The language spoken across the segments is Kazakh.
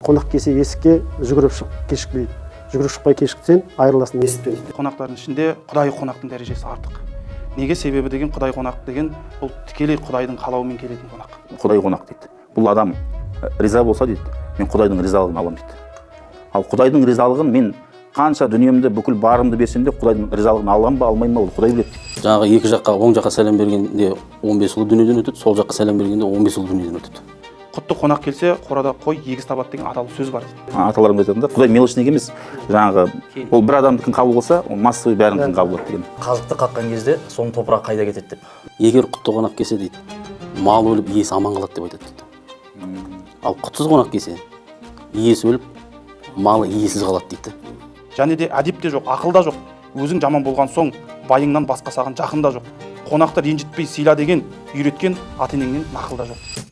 Қонақ келсе есікке жүгіріп шық, кешікпей. Жүгіріп шықпай кешіксең, айырыласың есіктен. Қонақтардың ішінде құдай қонақтың дәрежесі артық. Неге? Себебі деген құдай қонақ деген бұл тікелей құдайдың қалауымен келетін қонақ. Құдай қонақ дейді. Бұл адам риза болса дейді, мен құдайдың ризалығын аламын дейді. Ал құдайдың ризалығын мен қанша дүниемді, бүкіл барымды берсем де құдайдың ризалығын аламын ба, алмаймын ба, ол құдай біледі дейді. Жаңағы екі жаққа, оң жаққа сәлем бергенде 15 ұлы дүниеден өтеді, сол жаққа сәлем бергенде 15 ұлы дүниеден өтеді. Құтты қонақ келсе, қорада қой егіз табады деген аталы сөз бар дейді. Аталарымыз айтады да, құдай мелочник емес. Жаңағы ол бір адамдікін қабыл қылса, ол массовый бәрінікін қабыл қылады деген. Қазықты қаққан кезде соның топырағы қайда кетеді деп. Егер құтты қонақ келсе дейді, мал өліп иесі аман қалады деп айтады дейді. Ал құтсыз қонақ келсе, иесі өліп, малы иесіз қалады дейді. Және де әдеп те жоқ, ақыл да жоқ. Өзің жаман болған соң байыңнан басқа саған жақын да жоқ. Қонақты ренжітпей сыйла деген үйреткен ата-енеңнен нақыл да жоқ.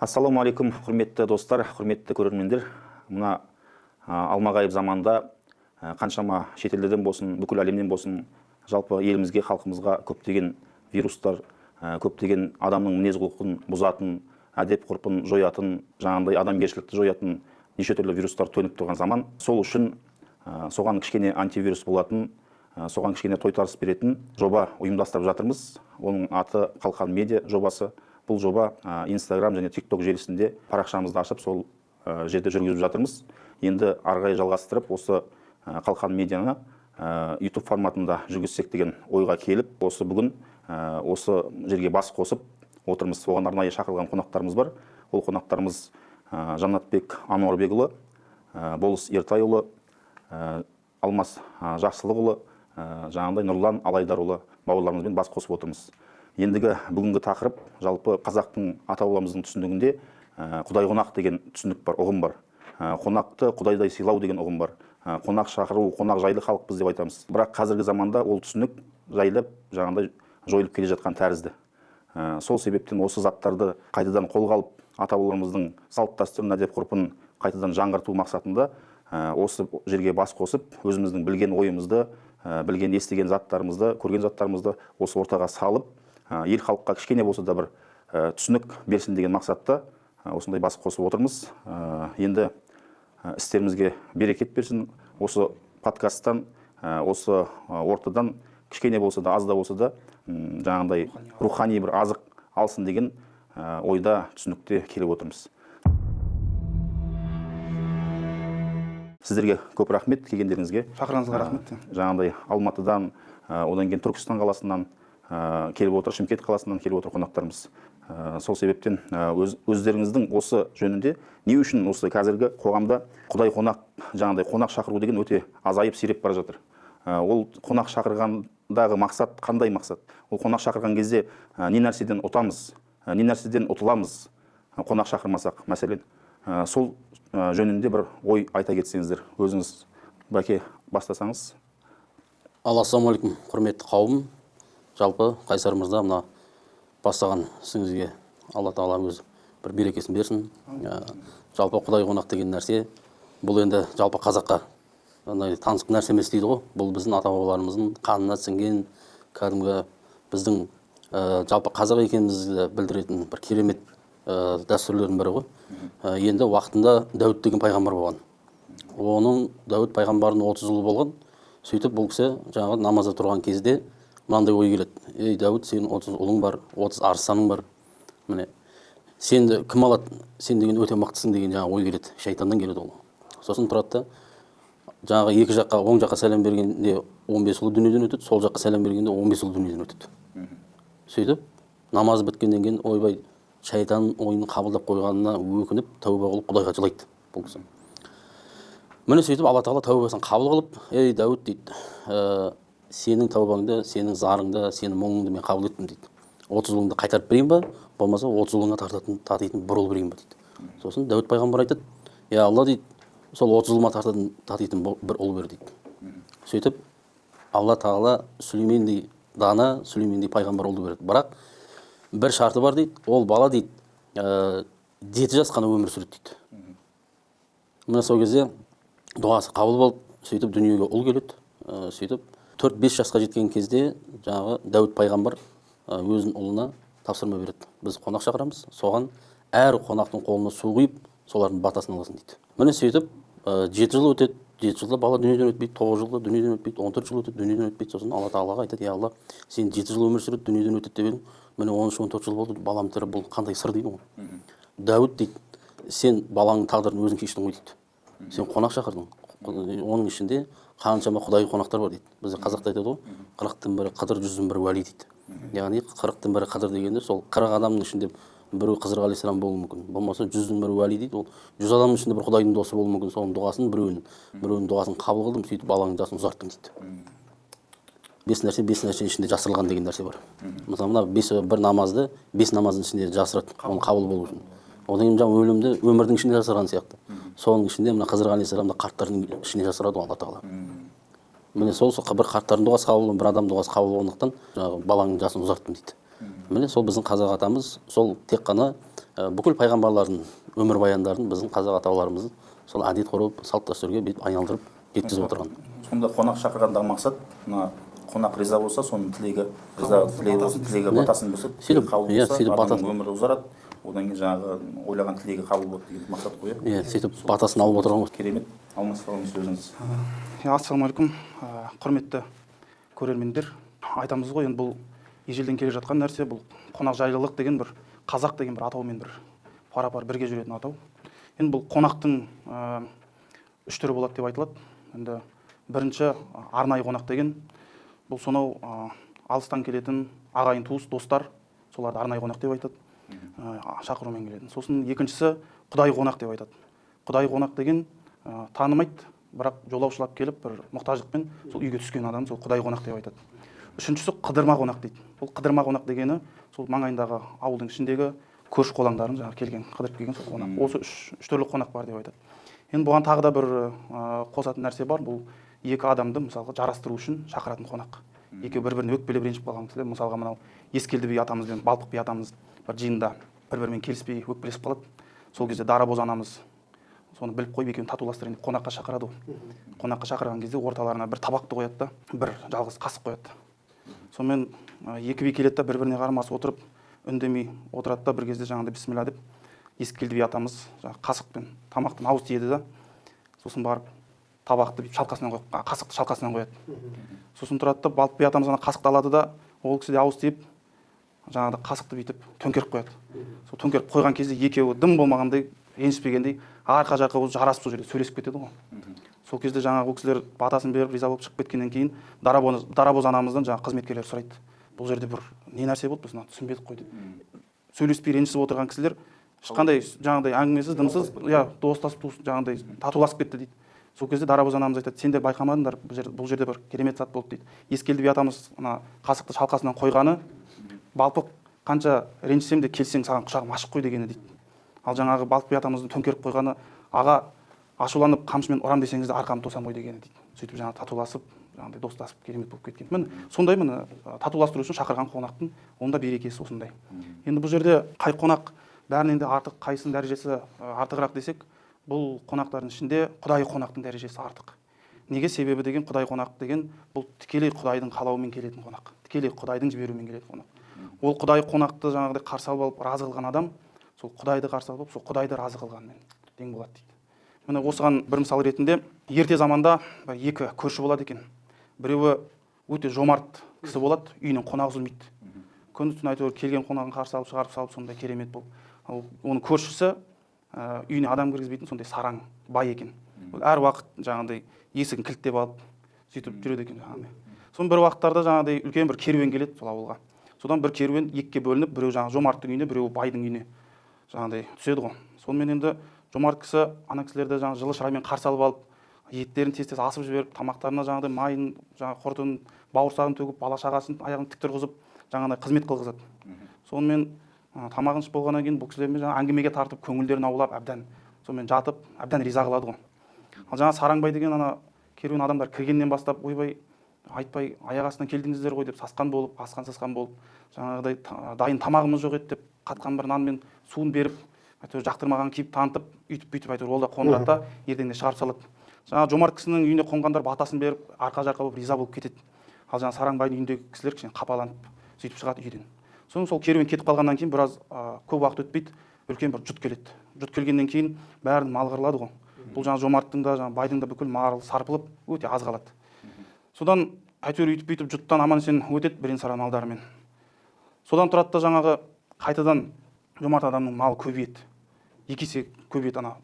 Ассаламу алейкум, құрметті достар, құрметті көрермендер. Мына алмағайып заманда қаншама шетелдерден болсын, бүкіл әлемнен болсын, жалпы елімізге, халқымызға көптеген вирустар, көптеген адамның мінез-құлқын бұзатын, әдеп-ғұрпын жоятын, жаңағындай адамгершілікті жоятын неше түрлі вирустар төніп тұрған заман. Сол үшін соған кішкене антивирус болатын, соған кішкене тойтарыс беретін жоба ұйымдастырып жатырмыз. Оның аты Қалқан Медиа жобасы. Бұл жоба Instagram және TikTok желісінде парақшамызды ашып, сол жерде жүргізіп жатырмыз. Енді арғай жалғастырып, осы Қалқан Медианы YouTube форматында жүргізсек деген ойға келіп, осы бүгін осы жерге бас қосып отырмыз. Оған арнайы шақырылған қонақтарымыз бар. Ол қонақтарымыз Жаннатбек Ануарбекұлы, Болыс Ертайұлы, Алмас Жақсылықұлы, жаңағындай Нұрлан Алайдарұлы бауырларымызбен бас қосып отырмыз. Ендігі бүгінгі тақырып жалпы қазақтың ата-бабамыздың түсінігінде құдай қонақ деген түсінік бар, ұғым бар. Қонақты құдайдай сыйлау деген ұғым бар. Қонақ шақыру, қонақ жайлы халықпыз деп айтамыз. Бірақ қазіргі заманда ол түсінік жайлап, жаңағындай жойылып келе жатқан тәрізді. Сол себептен осы заттарды қайтадан қолға алып, ата-бабамыздың салт-дәстүрін, әдеп-ғұрпын қайтадан жаңғырту мақсатында осы жерге бас қосып, өзіміздің білген ойымызды, білген естіген заттарымызды, көрген заттарымызды осы ортаға салып, ел халыққа кішкене болса да бір түсінік берсін деген мақсатта осындай бас қосып отырмыз. Енді істерімізге берекет берсін. Осы подкасттан, осы ортадан кішкене болса да, аз да болса да жаңағындай рухани бір азық алсын деген ойда, түсінікте келіп отырмыз. Сіздерге көп рахмет келгендеріңізге. Шақырғаныңызға рахмет. Жаңағындай Алматыдан, одан кейін Түркістан қаласынан келіп отыр, Шымкент қаласынан келіп отыр қонақтарымыз. Сол себептен өздеріңіздің осы жөнінде не үшін осы қазіргі қоғамда құдай қонақ, жаңағындай қонақ шақыру деген өте азайып сиреп бара жатыр. Ол қонақ шақырғандағы мақсат қандай мақсат? Ол қонақ шақырған кезде не нәрседен ұтамыз, не нәрседен ұтыламыз қонақ шақырмасақ мәселен. Сол жөнінде бір ой айта кетсеңіздер, өзіңіз Бәке бастасаңыз. Ассаламу алейкум, құрметті қауым. Жалпы Қайсар мырза, мына бастаған ісіңізге Алла Тағала өзі бір берекесін берсін. Жалпы құдай қонақ деген нәрсе, бұл енді жалпы қазаққа таңсық нәрсе емес дейді ғой. Бұл біздің ата-бабаларымыздың қанына сіңген, кәдімгі біздің жалпы қазақ екенімізді білдіретін бір керемет дәстүрлердің бірі ғой. Енді уақытында Дәуіт деген пайғамбар болған. Оның Дәуіт пайғамбардың 30 ұлы болған. Сөйтіп бұл кісі жаңағы намазда тұрған кезде мынандай ой келеді. Ей Дәуіт, сенің 30 ұлың бар, 30 арыстаның бар. Міне, сенді кім алады? Сен деген өте мықтысың деген жаңағы ой келеді. Шайтаннан келеді ол. Сосын тұрады да, жаңағы екі жаққа, оң жаққа сәлем бергенде 15 ұлы дүниеден өтеді, сол жаққа сәлем бергенде 15 ұлы дүниеден өтеді. Сөйтіп, намаз біткеннен кейін ойбай шайтан ойын қабылдап қойғанына өкініп, тәуба қылып Құдайға жылайды бұл кісі. Міне сөйтіп Алла Тағала тәубасын қабыл қылып, ей Дәуіт дейді, сенің тәубаңды, сенің зарыңды, сенің мұңыңды мен қабыл еттім дейді. 30 ұлыңды қайтарып берейін ба, болмаса 30 ұлыңа татитын бір ұл берейін ба дейді. Сосын Дәуіт пайғамбар айтады, я Алла дейді, сол 30 ұлыма татитын бір ұл бер дейді. Сөйтіп Алла Тағала Сүлеймендей дана, Сүлеймендей пайғамбар ұлды береді. Бірақ бір шарты бар дейді, ол бала дейді, 7 жас қана өмір сүреді дейді. Міне сол кезде дұғасы қабыл болып, сөйтіп дүниеге ұл келеді. Сөйтіп 4-5 жасқа жеткен кезде жаңағы Дәуіт пайғамбар өзінің ұлына тапсырма береді. Біз қонақ шақырамыз, соған әр қонақтың қолына су құйып солардың батасын аласың дейді. Міне сөйтіп 7 жыл өтеді. 7 жылда бала дүниеден өтпейді, 9 жылда дүниеден өтпейді, 14 жыл өтеді, дүниеден өтпейді. Сосын Алла Тағалаға айтады: "Я Алла, сен 7 жыл өмір сүріп дүниеден өтеді деп едің. Міне 13-14 жыл болды, балам тірі, бұл қандай сыр?" дейді ғой. Дәуіт дейді: "Сен балаңның тағдырын өзің шештің ғой" дейді. "Сен қонақ шақырдың. Оның ішінде қаншама құдайы қонақтар бар" дейді. Бізде қазақта айтады ғой: "40-тың бірі Қыдыр, 100-дің бірі Уәли" дейді. Яғни 40-тың бірі Қыдыр дегенде сол 40 адамның ішінде біреу Хызыр алейхиссалам болуы мүмкін. Болмаса 100-дің бірі Уәли дейді. Ол 100 адамның ішінде бір құдайдың досы болуы мүмкін. Соның дұғасын біреуінің дұғасын қабыл қылдым, сөйтіп балаңның жасын ұзарттым дейді. 5 нәрсе ішінде жасырылған деген нәрсе бар. Мысалы мына бір намазды 5 намаздың ішінде жасырады, оның қабыл болу үшін. Одан кейін жаңа өлімді өмірдің ішінде жасырған сияқты. Соның ішінде мына Хызыр алейхиссаламды қарттардың ішіне жасырады Алла Тағала. Міне сол бір қарттардың дұғасы қабыл, бір адам дұғасы қабыл болғандықтан жаңағы балаңның жасын ұзарттым дейді. Міне сол біздің қазақ атамыз, сол тек қана бүкіл пайғамбарлардың өмірбаяндарын біздің қазақ аталарымыз сол әдет ғұрып, салт дәстүрге бүйтіп айналдырып жеткізіп отырған. Сонда қонақ шақырғандағы мақсат, мына қонақ риза болса, соның тілегі батасын бұзып, қабыл болса, адамның өмірі ұзарады. Одан кейін жаңағы ойлаған тілегі қабыл болады деген мақсат қойып. Иә, сөйтіп батасын алып отырған ғой. Керемет. Алмасов сөзіңіз. Ассалаумағалейкум, құрметті көрермендер. Айтамыз ғой, енді бұл ежелден келе жатқан нәрсе, бұл қонақжайлылық деген бір қазақ деген бір атаумен бір пара-пар бірге жүретін атау. Енді бұл қонақтың 3 түрі болады деп айтылады. Енді бірінші арнайы қонақ деген, бұл сонау алыстан келетін ағайын туыс, достар, соларды арнайы қонақ деп айтады. Шақырумен келетін. Сосын екіншісі құдай қонақ деп айтады. Құдай қонақ деген танымайды, бірақ жолаушылап келіп бір мұқтаждықпен сол үйге түскен адам сол құдай қонақ деп айтады. Үшіншісі қыдырма қонақ дейді. Бұл қыдырма қонақ дегені сол маңайындағы ауылдың ішіндегі көрші қолаңдарын жаңағы келген, қыдырып келген сол қонақ. Осы үш түрлі қонақ бар деп айтады. Енді бұған тағы да бір қосатын нәрсе бар. Бұл екі адамды мысалға жарастыру үшін шақыратын қонақ. Екеуі бір-біріне өкпелеп ренжіп қалған кісілер, мысалға мынау Ескелді би атамыз бен Балпық би атамыз бір жиында бір-бірімен келіспей өкпелесіп қалады. Сол кезде Дарабоз анамыз соны біліп қойып екеуін татуластырайын деп қонаққа шақырады ғой. Қонаққа шақырған кезде орталарына бір табақты қояды да, бір жалғыз қасық қояды. Сонымен екі би келеді да бір-біріне қарамас отырып үндемей отырады да бір кезде жаңағыдай бисмилля деп Ескелді би атамыз жаңағы қасықпен тамақтан ауыз тиеді да, сосын барып табақты шалқасынан қойып, қасықты шалқасынан қояды. Сосын тұрады да Балпық би атамыз ана қасықты алады да, ол кісі де ауыз тиіп жаңағыдай қасықты бүйтіп төңкеріп қояды. Сол төңкеріп қойған кезде екеуі дым болмағандай, ренжіспегендей арқа-жарқа болып жарасып сол жерде сөйлесіп кетеді ғой. Сол кезде жаңағы ол кісілер батасын беріп риза болып шығып кеткеннен кейін Дарабоз анамыздан жаңағы қызметкерлер сұрайды: "Бұл жерде бір не нәрсе болды, біз мына түсінбедік қой" деп. Сөйлеспей ренжісіп отырған кісілер ешқандай жаңағыдай әңгімесіз, дымсыз, достасып жаңағыдай татуласып кетті дейді. Сол кезде Дарабоз анамыз айтады: "Сендер байқамадыңдар, бұл жерде бір керемет зат болды" дейді. Ескелді би атамыз ана қасықты шалқасынан қойғаны Балпық қанша ренжісем де келсең саған құшағым ашық қой дегені дейді. Ал жаңағы Балпық би атамыздың төңкеріп қойғаны аға ашуланып қамшымен ұрам десеңіз де арқамды тосам ғой дегені дейді. Сөйтіп жаңағы татуласып, жаңағыдай достасып керемет болып кеткен. Міне сондай міне татуластыру үшін шақырған қонақтың онда берекесі осындай. Енді бұл жерде қай қонақ бәрінен де артық, қайсының дәрежесі артығырақ десек, бұл қонақтардың ішінде құдай қонақтың дәрежесі артық. Неге? Себебі деген құдай қонақ деген бұл тікелей құдайдың қалауымен келетін қонақ, тікелей құдайдың жіберуімен келетін қонақ. Ол құдай қонақты жаңағыдай қарсы алып алып разы қылған адам сол құдайды қарсы алып сол құдайды разы қылғанмен тең болады дейді. Міне осыған бір мысал ретінде ерте заманда екі көрші болады екен. Біреуі өте жомарт кісі болады, үйінен қонақ үзілмейді. Күндіз-түн әйтеуір келген қонағын қарсы алып шығарып салып сондай керемет болып. Ал оның көршісі үйіне адам кіргізбейтін сондай сараң бай екен. Әр уақыт жаңағыдай есігін кілттеп алып сөйтіп жүреді екен жаңағыдай. Соның бір уақыттарда жаңағыдай үлкен бір керуен келеді сол ауылға. Содан бір керуен екіге бөлініп, біреу жаңағы жомарттың үйіне, біреу байдың үйіне жаңағыдай түседі ғой. Сонымен енді жомарт кісі ана кісілерді жаңағы жылы шыраймен қарсы алып алып, еттерін тез-тез асып жіберіп, тамақтарына жаңағыдай майын, жаңағы құртын, бауырсағын төгіп, бала шағасын аяғын тік тұрғызып, жаңағыдай қызмет қылғызады. Сонымен тамағын ішіп болғаннан кейін бұл кісілермен жаңағы әңгімеге тартып, көңілдерін аулап, әбден сонымен жатып, әбден риза қылады ғой. Ал жаңағы Сараңбай деген ана керуен адамдар кіргеннен бастап, ойбай, айтпай аяқ астынан келдіңіздер ғой деп сасқан болып, асқан-сасқан болып, жаңағыдай дайын тамағымыз жоқ еді деп қатқан бір нан мен суын беріп, әйтеуір жақтырмаған кейіп танытып, үйтіп-бүйтіп әйтеуір ол да қондырады да ертеңінде шығарып салады. Жаңағы жомарт кісінің үйіне қонғандар батасын беріп, арқа-жарқа болып риза болып кетеді. Ал жаңағы Сараңбайдың үйіндегі кісілер кішкене қапаланып сөйтіп шығады үйден. Сосын сол керуен кетіп қалғаннан кейін біраз көп уақыт өтпейді, үлкен бір жұт келеді. Жұт келгеннен кейін бәрін мал қырылады ғой. Бұл жаңа жомарттың да жаңа байдың да бүкіл малы сарпылып өте аз қалады. Содан әйтеуір үйтіп бүйтіп жұттан аман есен өтеді бірен саран малдарымен. Содан тұрады да жаңағы қайтадан жомарт адамның малы көбейеді. 2 есе көбейеді ана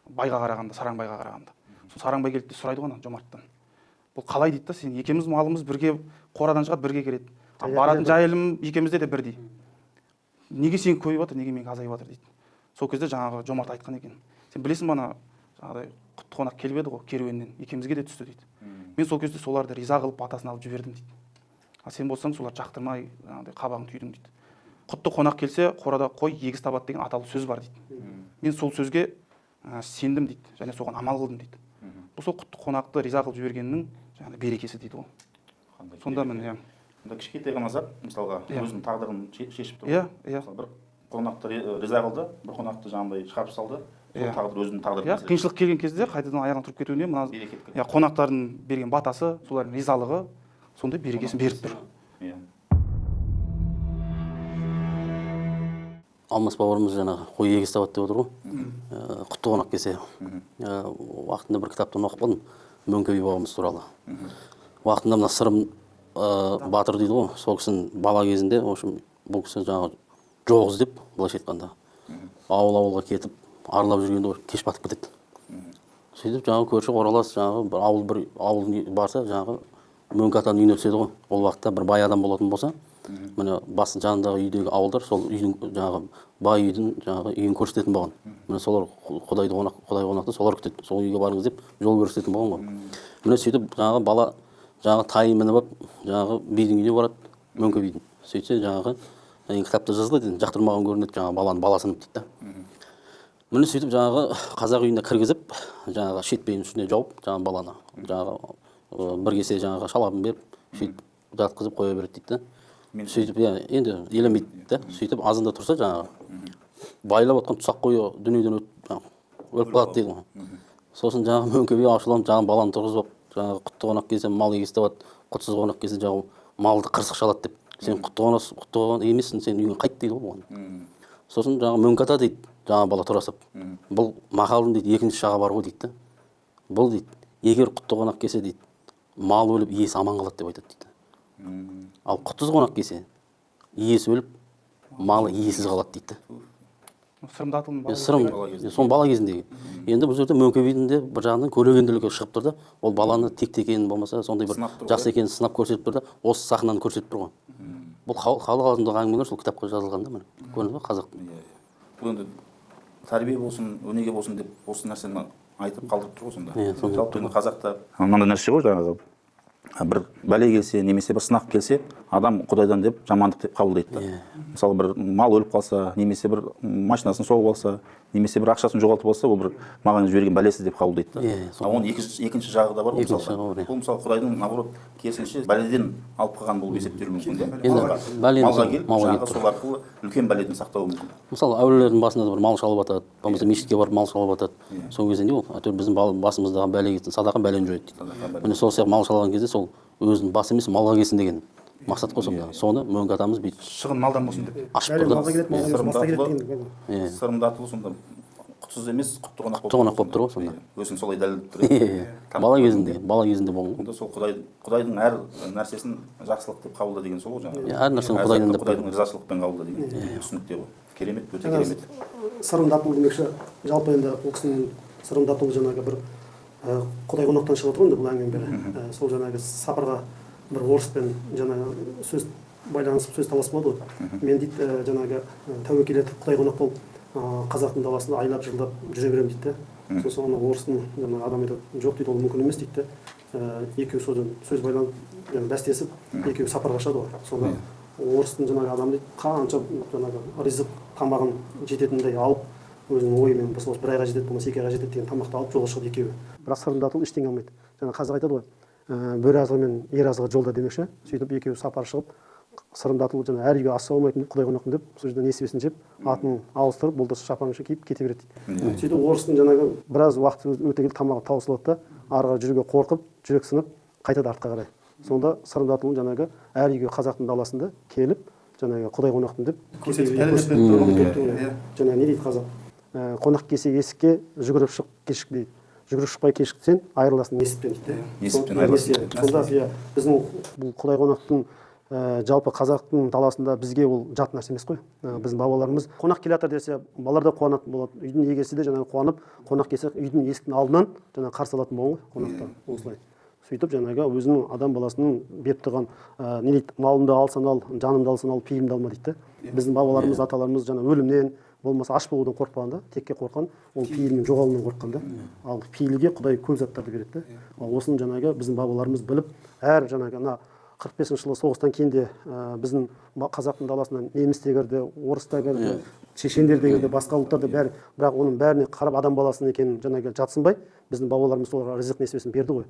байға қарағанда, Сараңбайға қарағанда. Сол Сараңбай келді де сұрайды ғой ана жомарттан. Бұл қалай дейді да, сен екеуміз малымыз бірге қорадан шығады, бірге келеді. Баратын жайылым екеумізде де бірдей. Неге сен көбейіп жатыр, неге мен азайып жатыр дейді. Сол кезде жаңағы жомарт айтқан екен. Сен білесің бе ана жаңағыдай құтты қонақ келіп еді ғой керуеннен, екеумізге де түсті дейді. Мен сол кезде соларды риза қылып батасын алып жібердім дейді. А сен болсаң солар жақтырмай жаңағыдай қабағын түйдің дейді. Құтты қонақ келсе қорада қой егіз табады деген аталы сөз бар дейді. Мен сол сөзге сендім дейді, және соған амал қылдым дейді. Бұл сол құтты қонақты риза қылып жібергеннің жаңағы берекесі дейді ғой. Сонда міне Онда кішкентай ғана зат, мысалға, өзінің тағдырын шешіп тұр. Иә. Бір қонақты риза қылды, бір қонақты жаңағыдай шығарып салды. Сол тағдыр өзінің тағдырын. Иә, қиыншылық келген кезде қайтадан аяғын тұрып кетуіне мына қонақтардың берген батасы, солардың ризалығы сондай берекесін беріп тұр. Иә. Алмас бауырымыз жаңағы қой егіз табады деп отыр ғой. Құтты қонақ келсе. Уақытында бір кітаптан оқып қалдым, Мөңке би бабамыз туралы. Уақытында мына Сырым батыр дейді ғой, сол кісінің бала кезінде, в общем, бұл кісі жаңағы жоқ іздеп, былайша айтқанда, ауыл-ауылға кетіп, аралап жүргенде кеш батып кетеді. Сөйтіп жаңағы көрші оралас, жаңағы бір ауыл барса, жаңағы Мөңке атаның үйіне түседі ғой. Ол уақытта бір бай адам болатын болса, міне басы жанындағы үйдегі ауылдар сол үйдің жаңағы бай үйдің жаңағы үйін көрсететін болған. Міне солар құдай қонақты солар күтеді. Сол үйге барыңыз деп жол көрсететін болған ғой. Міне сөйтіп жаңағы бала жаңағы тай мініп алып жаңағы бидің үйіне барады, Мөңке бидің. Сөйтсе жаңағы кітапта жазылады, жақтырмаған көрінеді жаңағы баланың баласының дейді да. Міне сөйтіп жаңағы қазақ үйіне кіргізіп, жаңағы шетпейін үстіне жауып, жаңағы баланы жаңағы бір кесе жаңағы шалабын беріп, сөйтіп жатқызып қоя береді дейді да. Сөйтіп енді елемейді да. Сөйтіп азында тұрса жаңағы байлап отқан тұсақ қойы дүниеден өліп қалады дейді ғой. Сосын жаңағы Мөңке би ашуланып жаңағы баланы тұрғызып алып, жаңағы құтты қонақ келсе мал егіз табады, құтсыз қонақ келсе жаңағы малды қырсық шалады деп. Сен құтты қонақ емессің, сен үйіңе қайт дейді ғой оған. Сосын жаңағы Мөңке ата дейді, жаңағы бала тұрасып. Бұл мақалдың дейді екінші жағы бар ғой дейді да. Бұл дейді, егер құтты қонақ келсе дейді, мал өліп иесі аман қалады деп айтады дейді. Ал құтсыз қонақ келсе, иесі өліп, малы иесіз қалады дейді. Сырымда атылым Сырым, соның бала кезіндегі. Енді бұл жерде Мөңке бидің де бір жағынан көрегенділігі шығып тұр да, ол баланы текті екенін болмаса, сондай бір жақсы екенін сынап көрсетіп тұр да, осы сахнаны көрсетіп тұр ғой. Бұл халық аузындағы әңгімелер сол кітапқа жазылған да, міне. Көрдіңіз бе, қазақтың. Бұл енді тәрбие болсын, өнеге болсын деп осы нәрсені айтып қалдырып тұр ғой сонда. Жалпы енді қазақта мынандай нәрсе ғой, жаңағы бір бәле келсе, немесе бір сынақ келсе, адам құдайдан деп жамандық деп қабылдайды. Мысалы бір мал өліп қалса, немесе бір машинасын соғып алса, немесе бір ақшасын жоғалтып алса, ол бір маған жіберген бәлесі деп қабылдайды. Оның екінші жағы да бар ғой мысалы. Бұл мысалы құдайдың наоборот керісінше бәледен алып қалған болып есептелуі мүмкін да. Малға келіп, жаңағы сол арқылы үлкен бәледен сақтауы мүмкін. Мысалы әулиелердің басында да бір мал шалып атады, болмаса мешітке барып мал шалып атады. Сол кезде не ол? Әйтеуір біздің басымыздағы бәле кетсін, садақа бәлені жойды дейді. Міне сол сияқты мал шалған кезде сол өзінің басы емес малға келсін деген мақсат қой сонда. Соны Мөңке атамыз бүйтіп шығын малдан болсын деп ашып тұрды. Сырымда атылу сонда құтсыз емес, құтты қонақ болып тұр ғой сонда. Өзін солай дәлелдеп тұр. Бала кезінде болған. Онда сол құдайдың әр нәрсесін жақсылық деп қабылда деген сол ғой жаңағы. Әр нәрсені құдайдың ризашылықпен қабылда деген түсінікте ғой. Керемет, өте керемет. Сырымда атылу демекші, жалпы енді ол кісінің сырымда атылу жаңағы бір құдай қонақтан шығып отыр ғой бұл әңгіменің бәрі. Сол жаңағы сапарға бір орыспен жаңағы сөз байланысып сөз таласып болады ғой. Мен дейді жаңағы тәуекел етіп құдай қонақ болып қазақтың даласында айлап жылдап жүре беремін дейді да. Сосын ана орыстың жаңағы адам айтады, жоқ дейді, ол мүмкін емес дейді да. Екеуі содан сөз байланып бәстесіп, екеуі сапарға шығады ғой. Сонда орыстың жаңағы адам дейді, қанша жаңағы ризық тамағын жететіндей алып, өзінің ойымен осы бір айға жетеді, болмаса 2 айға жетеді деген тамақты алып жолға шығады екеуі. Бірақ сырымда атылу ештеңе алмайды. Жаңа қазақ айтады ғой, бөрі азығы мен ер азығы жолда демекші. Сөйтіп екеуі сапар шығып, сырымда атылу жаңа әр үйге ас салмайтын құдай қонақпын деп, сол жерде несібесін жеп, атын ауыстырып, болдырса шапанша киіп кете береді дейді. Сөйтіп орыстың жаңағы біраз уақыт өте келе тамағы таусылады да, арыға жүруге қорқып, жүрек сынып, қайтады артқа қарай. Сонда сырымда атылу жаңағы әр үйге қазақтың даласында келіп, жаңағы құдай қонақтың деп Көрсетіп жаңағы не дейді қазақ, қонақ келсе есікке жүгіріп шық кешік дейді, жүгіріп шықпай кешіксең айырыласың несіптен дейді. Несіптен айырыласың. Сонда біздің бұл құдай қонақтың жалпы қазақтың даласында бізге ол жат нәрсе емес қой. Біздің бабаларымыз қонақ келе жатыр десе балалар да қуанатын болады, үйдің егесі де жаңағы қуанып, қонақ келсе үйдің есіктің алдынан жаңағы қарсы алатын болған ғой қонақтар осылай. Сөйтіп жаңағы өзінің адам баласының беріп тұрған не дейді, малымды алсаң ал, жанымды алсаң ал, пейілімді алма дейді. Біздің бабаларымыз, аталарымыз жаңа өлімнен болмаса аш болудан қорықпаған да, текке қорыққан, ол пейілінің жоғалуынан қорыққан да. Ал пейілге Құдай көп заттарды береді. Ал осыны жаңағы біздің бабаларымыз біліп, әр жаңағы ана 45 жылы соғыстан кейін де біздің қазақтың даласынан неміс те кірді, орыс та кірді, шешендер де кірді, басқа ұлттар да бәрі, бірақ оның бәріне қарап адам баласының екенін жаңағы жатсынбай, біздің бабаларымыз соларға ризық несібесін берді ғой.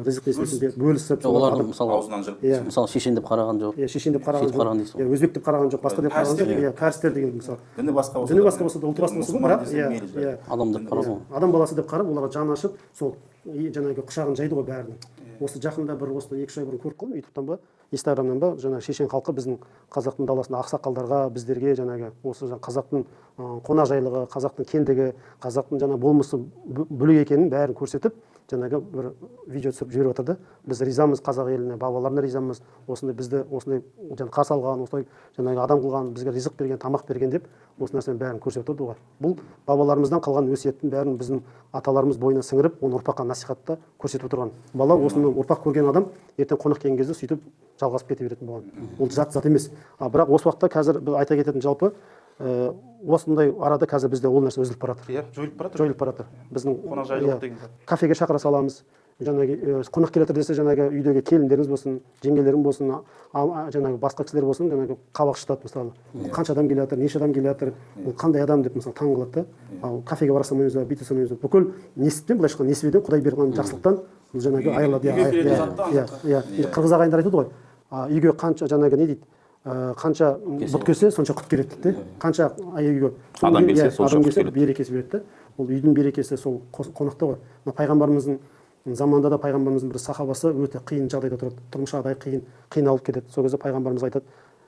Ризық несібесін бөлісіп, олар мысалы аузынан жырып, мысалы шешен деп қараған жоқ. Шешен деп қараған жоқ, өзбек деп қараған жоқ, басқа деп қараған жоқ, пәрістер деген мысалы. діні басқа болса да, ұлты басқа болса да, бірақ Адам деп қараған. адам баласы деп қарап, оларға жаны ашып, сол жаңағы құшағын жайды ғой бәрінің. Осы жақында бір осы 2-3 ай бұрын көріп қалдым ютубтан ба, инстаграмнан ба, жаңағы шешен халқы біздің қазақтың даласында ақсақалдарға, біздерге жаңағы осы қазақтың қонақжайлығы, қазақтың кендігі, қазақтың жаңа болмысы бөлек екенін бәрін көрсетіп, жаңағы бір видео түсіріп жіберіп жатыр да. Біз ризамыз қазақ еліне, бабаларына ризамыз, осындай бізді осындай жаңа қарсы алған, осылай жаңағы адам қылған, бізге ризық берген, тамақ берген деп осы нәрсенің бәрін көрсетіп отырды ғой. Бұл бабаларымыздан қалған өсиеттің бәрін біздің аталарымыз бойына сіңіріп, оны ұрпаққа насихатта көрсетіп отырған. Бала осыны ұрпақ көрген адам ертең қонақ келген кезде сөйтіп жалғасып кете беретін болған. Ол зат емес. Бірақ осы уақытта қазір біз айта кететін жалпы осындай арада қазір бізде ол нәрсе үзіліп бара жатыр. Иә, жойылып бара жатыр. Біздің қонақжайлылық деген зат. Кафеге шақыра саламыз. Жаңағы қонақ келе жатыр десе, жаңағы үйдегі келіндеріңіз болсын, жеңгелерің болсын, жаңағы басқа кісілер болсын, жаңағы қабақ шытады мысалы. Қанша адам келе жатыр, неше адам келе жатыр, ол қандай адам деп мысалы таң қалады да. Ал кафеге бара салмаймыз ба, бүйте салмаймыз ба. Бүкіл несіптен, былайша айтқанда несібеден, Құдай берген жақсылықтан бұл жаңағы айырылады. Қырғыз ағайындар айтады ғой. Үйге қанша жаңағы не дейді? Қанша бұт келсе, сонша құт келеді дейді. Қанша үйге адам келсе, сонша құт келеді. Берекесі береді. Ол үйдің берекесі сол қонақта ғой. Пайғамбарымыздың заманында да пайғамбарымыздың бір сахабасы өте қиын жағдайда тұрады. Тұрмыс жағдайы қиналып кетеді. Сол кезде пайғамбарымыз айтады: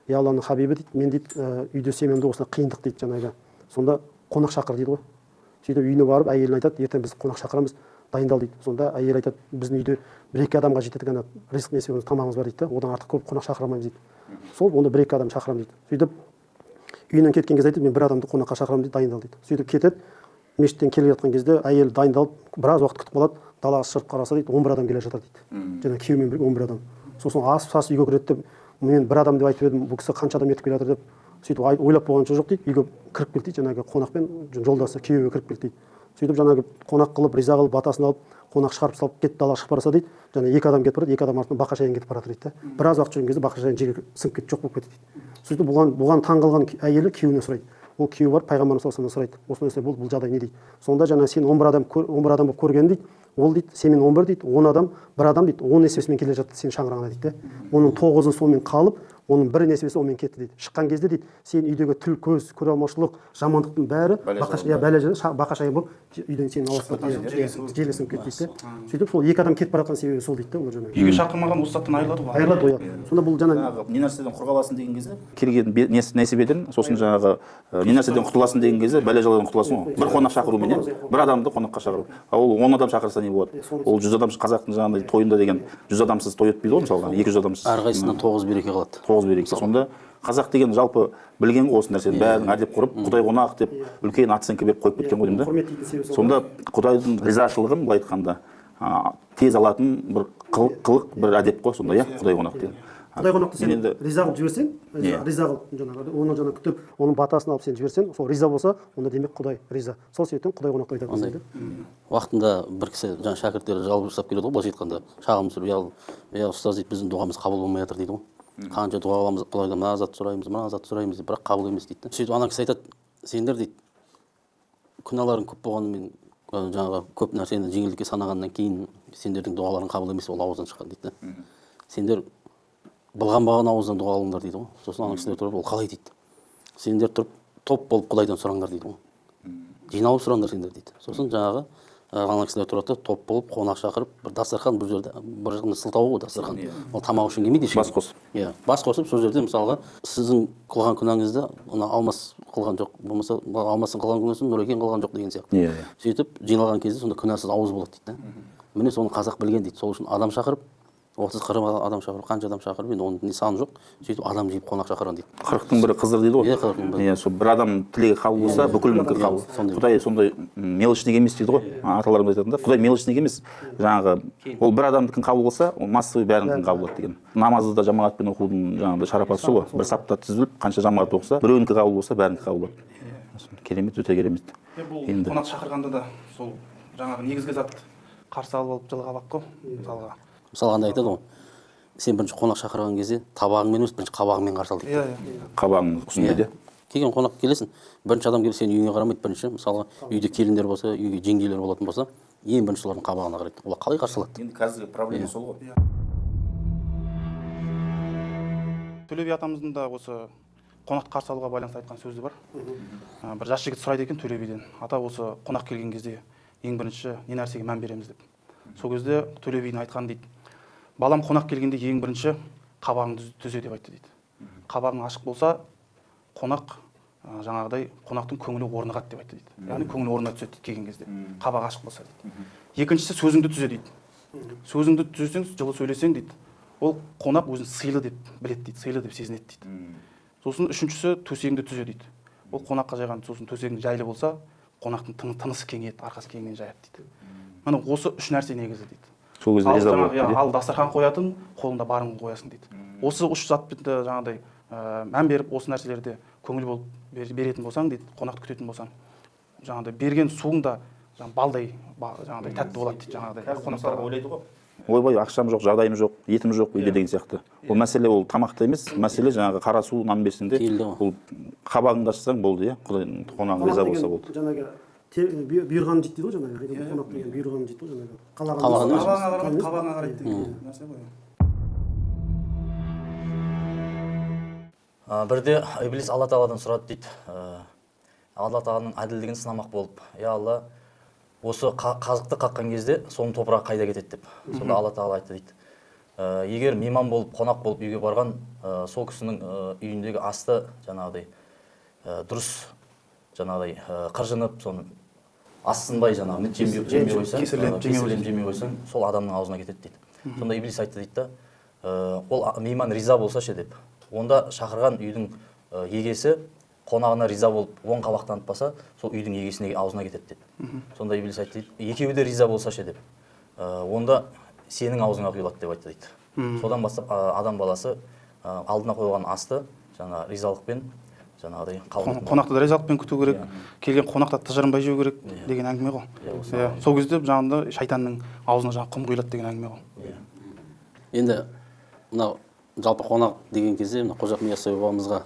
"Я Алланың хабибі" дейді, "Мен дейді үйде семемді осылай қиындық дейді жаңағы. Сонда қонақ шақыр" дейді ғой. Сөйтіп үйіне барып әйеліне айтады: "Ертең біз қонақ шақырамыз, дайындал" дейді. Сонда әйел айтады: "Біздің үйде 1-2 адамға жетеді ғана ризық несібеміз, тамағымыз бар" дейді. Одан артық көп қонақ шақыра алмаймыз дейді. Сол онда 1-2 адам шақырамын дейді. Сөйтіп үйінен кеткен кезде айтады: "Мен 1 адамды қонаққа шақырамын" дейді, "Дайындал" дейді. Сөйтіп кетеді. Мешіттен келе жатқан кезде әйел дайындалып, біраз уақыт күтіп қалады. Далаға шығып қараса дейді, 11 адам келе жатыр дейді. Жаңа күйеуімен бірге 11 адам. Сосын асып-сасып үйге кіреді деп, мен 1 адам деп айтып едім, бұл кісі қанша адам ертіп келе жатыр деп, сөйтіп ойлап болған жоқ дейді. Үйге кіріп келді дейді, жаңағы қонақпен жолдасы күйеуі кіріп келді дейді. Сөйтіп жаңағы қонақ қылып, риза қылып, батасын алып, қонақ шығарып салып кетті, далаға шығып барса дейді. Жаңа 2 адам кетіп барады, 2 адам артынан бақашайын кетіп бара жатыр дейді. Біраз уақыт жүрген кезде бақашайын жерге сіңіп кетіп жоқ болып кетті дейді. Сөйтіп бұған таң қалған әйелі күйеуіне сұрайды. Ол күйеуі барып пайғамбарымыз саллаллаху алейхи вассаламнан сұрайды: "Осындай болды, бұл жағдай не дейді?" Сонда жаңа сен 11 адам болып көрген дейді. Ол дейді, сенен 11 дейді, 10 адам, 1 адам дейді, 10 несібесімен келе жатты сен шаңырағына дейді. Оның 9-ы сонымен қалып, оның 1 несібесі онымен кетті дейді. Шыққан кезде дейді, сен үйдегі тіл көз, көре алмаушылық, жамандықтың бәрі бақашайын болып үйден сені аластап желесініп кетті дейді. Сөйтіп сол 2 адам кетіп бара жатқан себебі сол дейді. Ол жаңағы үйге шақырмаған осы заттан айырылады ғой. Айырылады ғой. Сонда бұл жаңағы не нәрседен құр деген кезде келген несібеден, сосын жаңағы не нәрседен құтыласың деген кезде бәле жаладан құтыласың ғой. 1 қонақ шақырумен, 1 адамды қонаққа шақыру. Ол 10 адам шақырса не болады? Ол 100 адам, қазақтың жаңағындай тойында деген 100 адамсыз той өтпейді ғой мысалға, 200 адамсыз. Әрқайсысынан 9 береке қалады. 9 береке. Сонда қазақ деген жалпы білген ғой осы нәрсені бәрін әдеп құрып, Құдай қонақ деп үлкен оценка беріп қойып кеткен ғой деймін да. Сонда Құдайдың ризашылығын былай айтқанда тез алатын бір қылық, бір әдеп қой сонда, иә, Құдай қонақ деген. Құдай қонақты сен риза қылып жіберсең, риза қылып жаңағы оны жаңа күтіп, оның батасын алып сен жіберсең, сол риза болса, онда демек Құдай риза. Сол себептен Құдай қонақты айтады дейді. Уақытында бір кісі жаңа шәкірттері жалғыз жасап келеді ғой, былайша айтқанда, шағым түсіріп, "Я ұстаз дейді, біздің дұғамыз қабыл болмай жатыр" дейді ғой. "Қанша дұға қыламыз, Құдайдан мына зат сұраймыз деп, бірақ қабыл емес" дейді. Сөйтіп ана кісі айтады: "Сендер дейді, күнәларың көп болғанымен, жаңағы көп нәрсені жеңілдікке санағаннан кейін сендердің дұғаларың қабыл емес, ол ауыздан шыққан" дейді. "Сендер былғанбаған ауыздан дұға алыңдар" дейді ғой. Сосын ана кісілер тұрып: "Ол қалай?" дейді. "Сендер тұрып топ болып Құдайдан сұраңдар" дейді ғой. "Жиналып сұраңдар сендер" дейді. Сосын жаңағы ғана кісілер тұрады, топ болып қонақ шақырып, бір дастархан бұл жерде, бір жағында сылтау ғой дастархан. Ол тамақ үшін келмейді ешкім. Бас қосып. Иә, бас қосып сол жерде мысалға сіздің қылған күнәңізді Алмас қылған жоқ, болмаса Алмастың қылған күнәсін Нұрекең қылған жоқ деген сияқты. Иә. Сөйтіп жиналған кезде сонда күнәсіз ауыз болады дейді. Міне соны қазақ білген дейді. Сол үшін адам шақырып 30-40 адам шақырып, қанша адам шақырып, енді оның не саны жоқ. Сөйтіп адам жиып қонақ шақырған дейді. 40-тың бірі қызыр дейді ғой. Иә, 40-тың бірі. Иә, сол бір адам тілегі қабыл болса, бүкілінікі қабыл. Құдай сондай мелочник емес дейді ғой. Аталарымыз айтатын да, Құдай мелочник емес. Жаңағы ол бір адамдікін қабыл болса, ол массовый бәрінікін қабыл болады деген. Намазды да жамағатпен оқудың жаңағыдай шарапаты сол ғой. Бір сапта тізіліп, қанша жамағат оқыса, біреуінікі қабыл болса, бәрінікі қабыл болады. Керемет, өте керемет. Бұл қонақ шақырғанда да сол жаңағы негізгі зат қарсы алып алып жылға қой мысалға. Мысалға андай айтады ғой, сен бірінші қонақ шақырған кезде табағыңмен емес, бірінші қабағыңмен қарсы ал дейді. Иә. Қабағың ұсын дейді. Келген қонақ келесің, бірінші адам келіп сен үйіңе қарамайды, бірінші мысалға үйде келіндер болса, үйге жеңгелер болатын болса, ең бірінші олардың қабағына қарайды. Олар қалай қарсы алады? Енді қазіргі проблема сол ғой. Төле би атамыздың да осы қонақты қарсы алуға байланысты айтқан сөзі бар. Бір жас жігіт сұрайды екен Төле биден, ата осы қонақ келген кезде ең бірінші не нәрсеге мән береміз деп. Сол кезде Төле бидің айтқан дейді, балам қонақ келгенде ең бірінші қабағыңды түзе деп айтты дейді. Қабағың ашық болса, қонақ жаңағыдай қонақтың көңілі орнығады деп айтты дейді. Яғни көңілі орнына түседі дейді келген кезде. Қабағы ашық болса дейді. Екіншісі сөзіңді түзе дейді. Сөзіңді түзесең, жылы сөйлесең дейді. Ол қонақ өзін сыйлы деп біледі дейді, сыйлы деп сезінеді дейді. Сосын үшіншісі төсегіңді түзе дейді. Ол қонаққа жайған сосын төсегің жайлы болса, қонақтың тынысы кеңейеді, арқасы кеңінен жаяды дейді. Міне осы үш нәрсе негізі дейді. Сол кезде риза болады. Ал дастархан қоятын, қолында барын қоясың дейді. Осы үш затпен жаңағыдай мән беріп, осы нәрселерде көңіл болып беретін болсаң дейді, қонақты күтетін болсаң, жаңағыдай берген суың да балдай жаңағыдай тәтті болады дейді, жаңағыдай қонақтарға ойлайды ғой. Ойбай, ақшам жоқ, жағдайым жоқ, етім жоқ үйде деген сияқты. Ол мәселе ол тамақта емес, мәселе жаңағы қара су нан берсең де, ол қабағыңды ашсаң болды, иә. Құдай қонағың риза болса болды. Жаңағы бұйырғанын жейді дейді ғой, жаңағы қонақ деген бұйырғанын жейді ғой, жаңағы қабағына қарайды деген нәрсе ғой. Бірде Иблис Алла Тағаладан сұрады дейді. Алла Тағаланың әділдігін сынамақ болып, я Алла, осы қазықты қаққан кезде соның топырағы қайда кетеді деп. Сонда Алла Тағала айтты дейді. Егер мейман болып, қонақ болып үйге барған, сол кісінің үйіндегі асты жаңағыдай дұрыс жаңағыдай қыржынып, соны астынбай жаңағы жемей қойсаң, кесірлеп жемей қойсаң, сол адамның аузына кетеді дейді. Сонда Иблис айтты дейді да, ол мейман риза болса ше деп. Онда шақырған үйдің егесі қонағына риза болып оң қабақ танытпаса, сол үйдің егесіне аузына кетеді деді. Сонда Иблис айтты дейді, екеуі де риза болса ше деп. Онда сенің аузыңа құйылады деп айтты дейді. Содан бастап адам баласы алдына қойған асты жаңа ризалықпен жаңағыдай қабыл. Қонақты да ризалықпен күту керек, келген қонақта тыжырынбай жеу керек деген әңгіме ғой. Сол кезде жаңағында шайтанның аузына жаңа құм құйылады деген әңгіме ғой. Енді мынау жалпы қонақ деген кезде Қожа Ахмет Яссауи бабамызға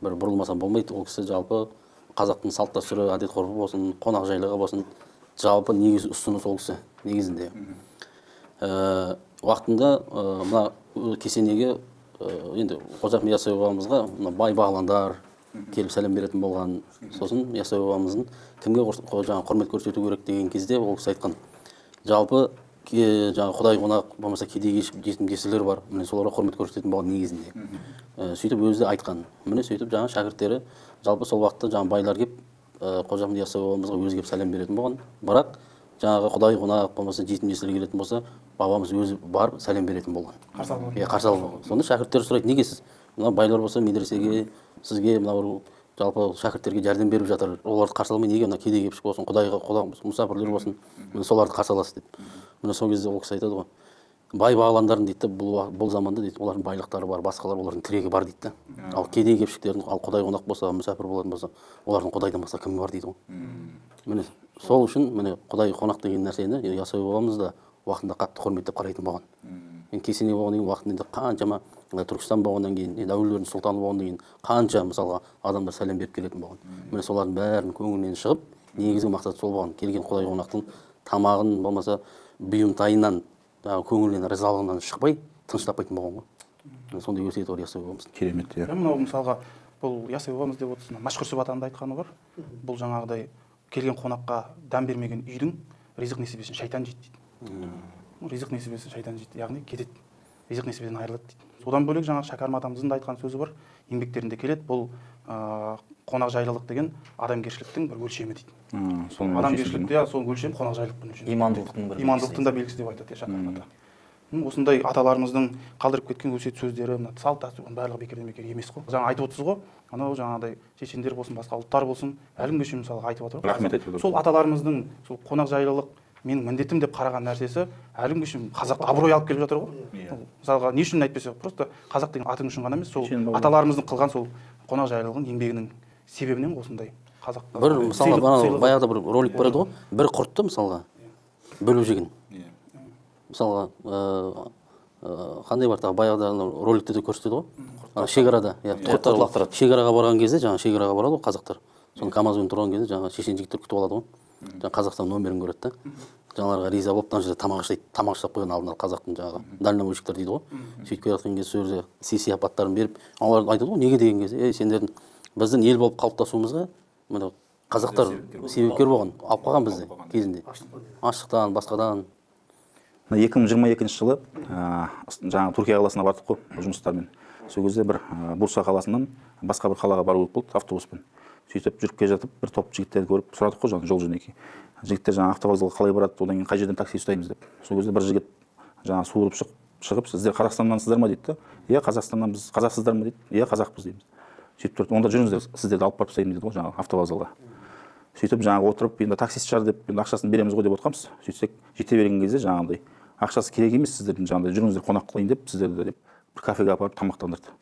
бір бұрылмаса болмайды. Ол кісі жалпы қазақтың салт дәстүрі, әдет ғұрпы болсын, қонақ жайлығы болсын, жалпы негізі ұстыны сол кісі негізінде. Уақытында мына кесенеге енді Қожа Ахмет Яссауи бабамызға бай бағландар келіп сәлем беретін болған. Сосын Яссауи бабамыздың кімге жаңа құрмет көрсету керек деген кезде ол кісі айтқан. Жалпы жаңа Құдай қонақ болмаса кедей жетім кесірлер бар. Міне соларға құрмет көрсететін болған негізінде. Сөйтіп өзі де айтқан. Міне сөйтіп жаңа шәкірттері жалпы сол уақытта жаңа байлар келіп Қожа Ахмет Яссауи бабамызға өзі келіп сәлем беретін болған. Бірақ жаңағы Құдай қонақ болмаса жетім кесірлер келетін болса, бабамыз өзі барып сәлем беретін болған. Қарсы алып. Сонда шәкірттер сұрайды, неге сіз? Мына байлар болса медресеге, сізге мына жалпы шәкірттерге жәрдем беріп жатыр. Оларды қарсы алмай неге мына кедей кепшік болсын, Құдайға мұсапірлер болсын, міне соларды қарсы аласыз деп. Міне сол кезде ол кісі айтады ғой, бай бағландардың дейді, бұл заманда дейді, олардың байлықтары бар, басқалар олардың тірегі бар дейді. Ал кедей кепшіктердің, ал Құдай қонақ болса, мұсапір болатын болса, олардың Құдайдан басқа кімі бар дейді ғой. Міне сол үшін міне Құдай қонақ деген нәрсені Яссауи бабамыз да уақытында қатты құрметтеп қарайтын болған. Енді кесене болғаннан кейін уақытында қаншама Түркістан болғаннан кейін, енді әулиелердің сұлтаны болғаннан кейін қанша мысалға адамдар сәлем беріп келетін болған. Міне солардың бәрінің көңілінен шығып, негізгі мақсат сол болған. Келген Құдай қонақтың тамағын болмаса бұйымтайынан, көңілінен, ризалығынан шықпай, тыныш таппайтын болған ғой. Сондай өсиеті бар Яссауи бабамыздың. Керемет, иә. Мынау мысалға бұл Яссауи бабамыз деп отырсың, Машһүр Сүбатанды айтқаны бар. Бұл жаңағыдай келген қонаққа дәм бермеген үйдің ризық несібесін шайтан жейді дейді. Ризық несібесін шайтан жейді, яғни кетеді, ризық несібеден айырылады дейді. Содан бөлек жаңағы Шәкәрім атамыздың да айтқан сөзі бар, еңбектерінде келеді, бұл қонақжайлылық деген адамгершіліктің бір өлшемі дейді. Адамгершілік, сол өлшем қонақжайлылықтың өлшемі. Имандылықтың да белгісі деп айтады Шәкәрім ата. Осындай аталарымыздың қалдырып кеткен өсиет сөздері, салт дәстүрдің барлығы бекерден бекер емес қой. Жаңа айтып отырсыз ғой, анау жаңағыдай шешендер болсын, басқа ұлттар болсын, әлі күнге шейін мысалға айтып отыр. Рахмет айтып отыр. Сол аталарымыздың сол қонақжайлылық менің міндетім деп қараған нәрсесі әлі күнге шейін қазақты абырой алып келіп жатыр ғой. Мысалға не үшін әйтпесе, просто қазақ деген атың үшін ғана емес, сол аталарымыздың қылған сол қонақжайлылығын, еңбегінің себебінен осындай қазақ. Бір мысалға баяғыда бір ролик бар еді ғой, бір құртты мысалға бөліп жеген. Мысалға қандай бар тағы баяғыда роликте де көрсетеді ғой, шекарада, шекараға барған кезде, жаңағы шекараға барады ғой қазақтар, соны КамАЗбен тұрған кезде жаңағы шешен жігіттер күтіп алады ғой, жаңағы Қазақстан номерін көреді да, жаңаларға риза болып мына жерде тамақ жасап қойған алдында қазақтың жаңағы дальнобойщиктер дейді ғой, сөйтіп келе жатқан кезде сол жерде сый-сияпаттарын беріп, олар айтады ғой, неге деген кезде, сендердің біздің ел болып қалыптасуымызға мына қазақтар себепкер болған, алып қалған бізді кезінде, аштықтан, басқадан. 2022 жылы жаңағы Түркия қаласына бардық қой жұмыстармен. Сол кезде бір Бурса қаласынан басқа бір қалаға бару болды автобуспен. Сөйтіп жүріп келе жатып бір топ жігіттерді көріп сұрадық қой жол жөнекей. Жігіттер жаңағы автовокзалға қалай барады, одан кейін қай жерден такси ұстаймыз деп. Сол кезде бір жігіт жаңағы суырып шығып, сіздер Қазақстаннансыздар ма дейді. Иә, Қазақстаннан біз, қазақсыздар ма дейді. Иә, қазақпыз дейміз. Сөйтіп тұрды, онда жүріңіздер, сіздерді алып барып тастаймын деді ғой жаңағы автовокзалға. Сөйтіп жаңағы отырып, енді таксист шығар деп ақшасын береміз ғой деп отқанбыз. Сөйтсек жете берген кезде жаңағыдай ақшасы керек емес сіздердің жаңағыдай жүріңіздер қонақ қылайын деп сіздерді деп бір кафеге апарып тамақтандырды.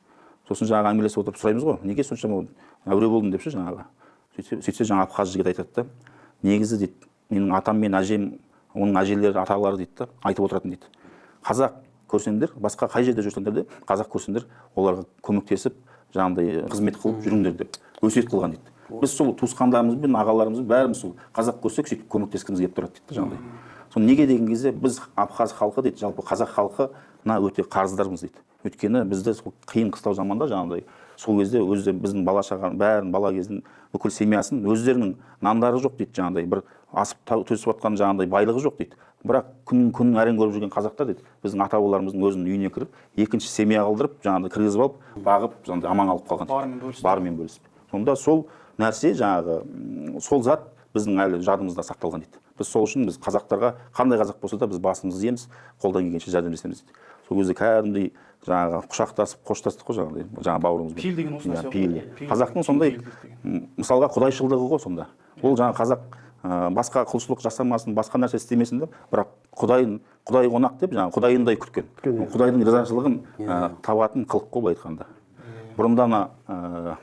Сосын жаңағы әңгімелесіп отырып сұраймыз ғой, неге соншама әуре болдың депші жаңағы. Сөйтсе жаңағы абхаз жігіт айтады да, негізі дейді, менің атам мен әжем, оның әжелері, аталары дейді да, айтып отыратын дейді. Қазақ көрсеңдер, басқа қай жерде жүрсеңдер де, қазақ көрсеңдер, оларға көмектесіп, жаңағыдай қызмет қылып жүріңдер деп өсиет қылған дейді. Біз сол туысқандарымызбен, ағаларымызбен бәріміз сол қазақ көрсек сөйтіп көмектескіміз келіп тұрады дейді жаңағыдай. Соны неге деген кезде біз абхаз халқы дейді, жалпы қазақ халқына өте қарыздармыз дейді. Өйткені бізді сол қиын қыстау заманда жаңағыдай сол кезде өздері біздің бала шағаның бәрін бала кездің бүкіл семьясын өздерінің нандары жоқ дейді, жаңағыдай бір асып төсіп жатқан жаңағыдай байлығы жоқ дейді. Бірақ күн әрең көріп жүрген қазақтар дейді, біздің ата бабаларымыздың өзінің үйіне кіріп, екінші семья қылдырып, жаңағыдай кіргізіп алып, бағып, жаңағыдай аман алып қалған. Барымен бөлісіп. Сонда сол нәрсе жаңағы сол зат біздің әлі жадымызда сақталған дейді. Біз сол үшін біз қазақтарға қандай қазақ болса да біз басымызды иеміз, қолдан келгенше жәрдемдесеміз дейді. Сол кезде кәдімгідей жаңағы құшақтасып қоштастық қой жаңағы бауырымызбен. Пейіл деген осы нәрсе. Пейіл. Қазақтың сондай мысалға құдайшылдығы ғой сонда. Ол жаңағы қазақ басқа құлшылық жасамасын, басқа нәрсе істемесін деп, бірақ құдай қонақ деп жаңағы құдайындай күткен. Құдайдың ризашылығын табатын қылық қой былай айтқанда. Бұрында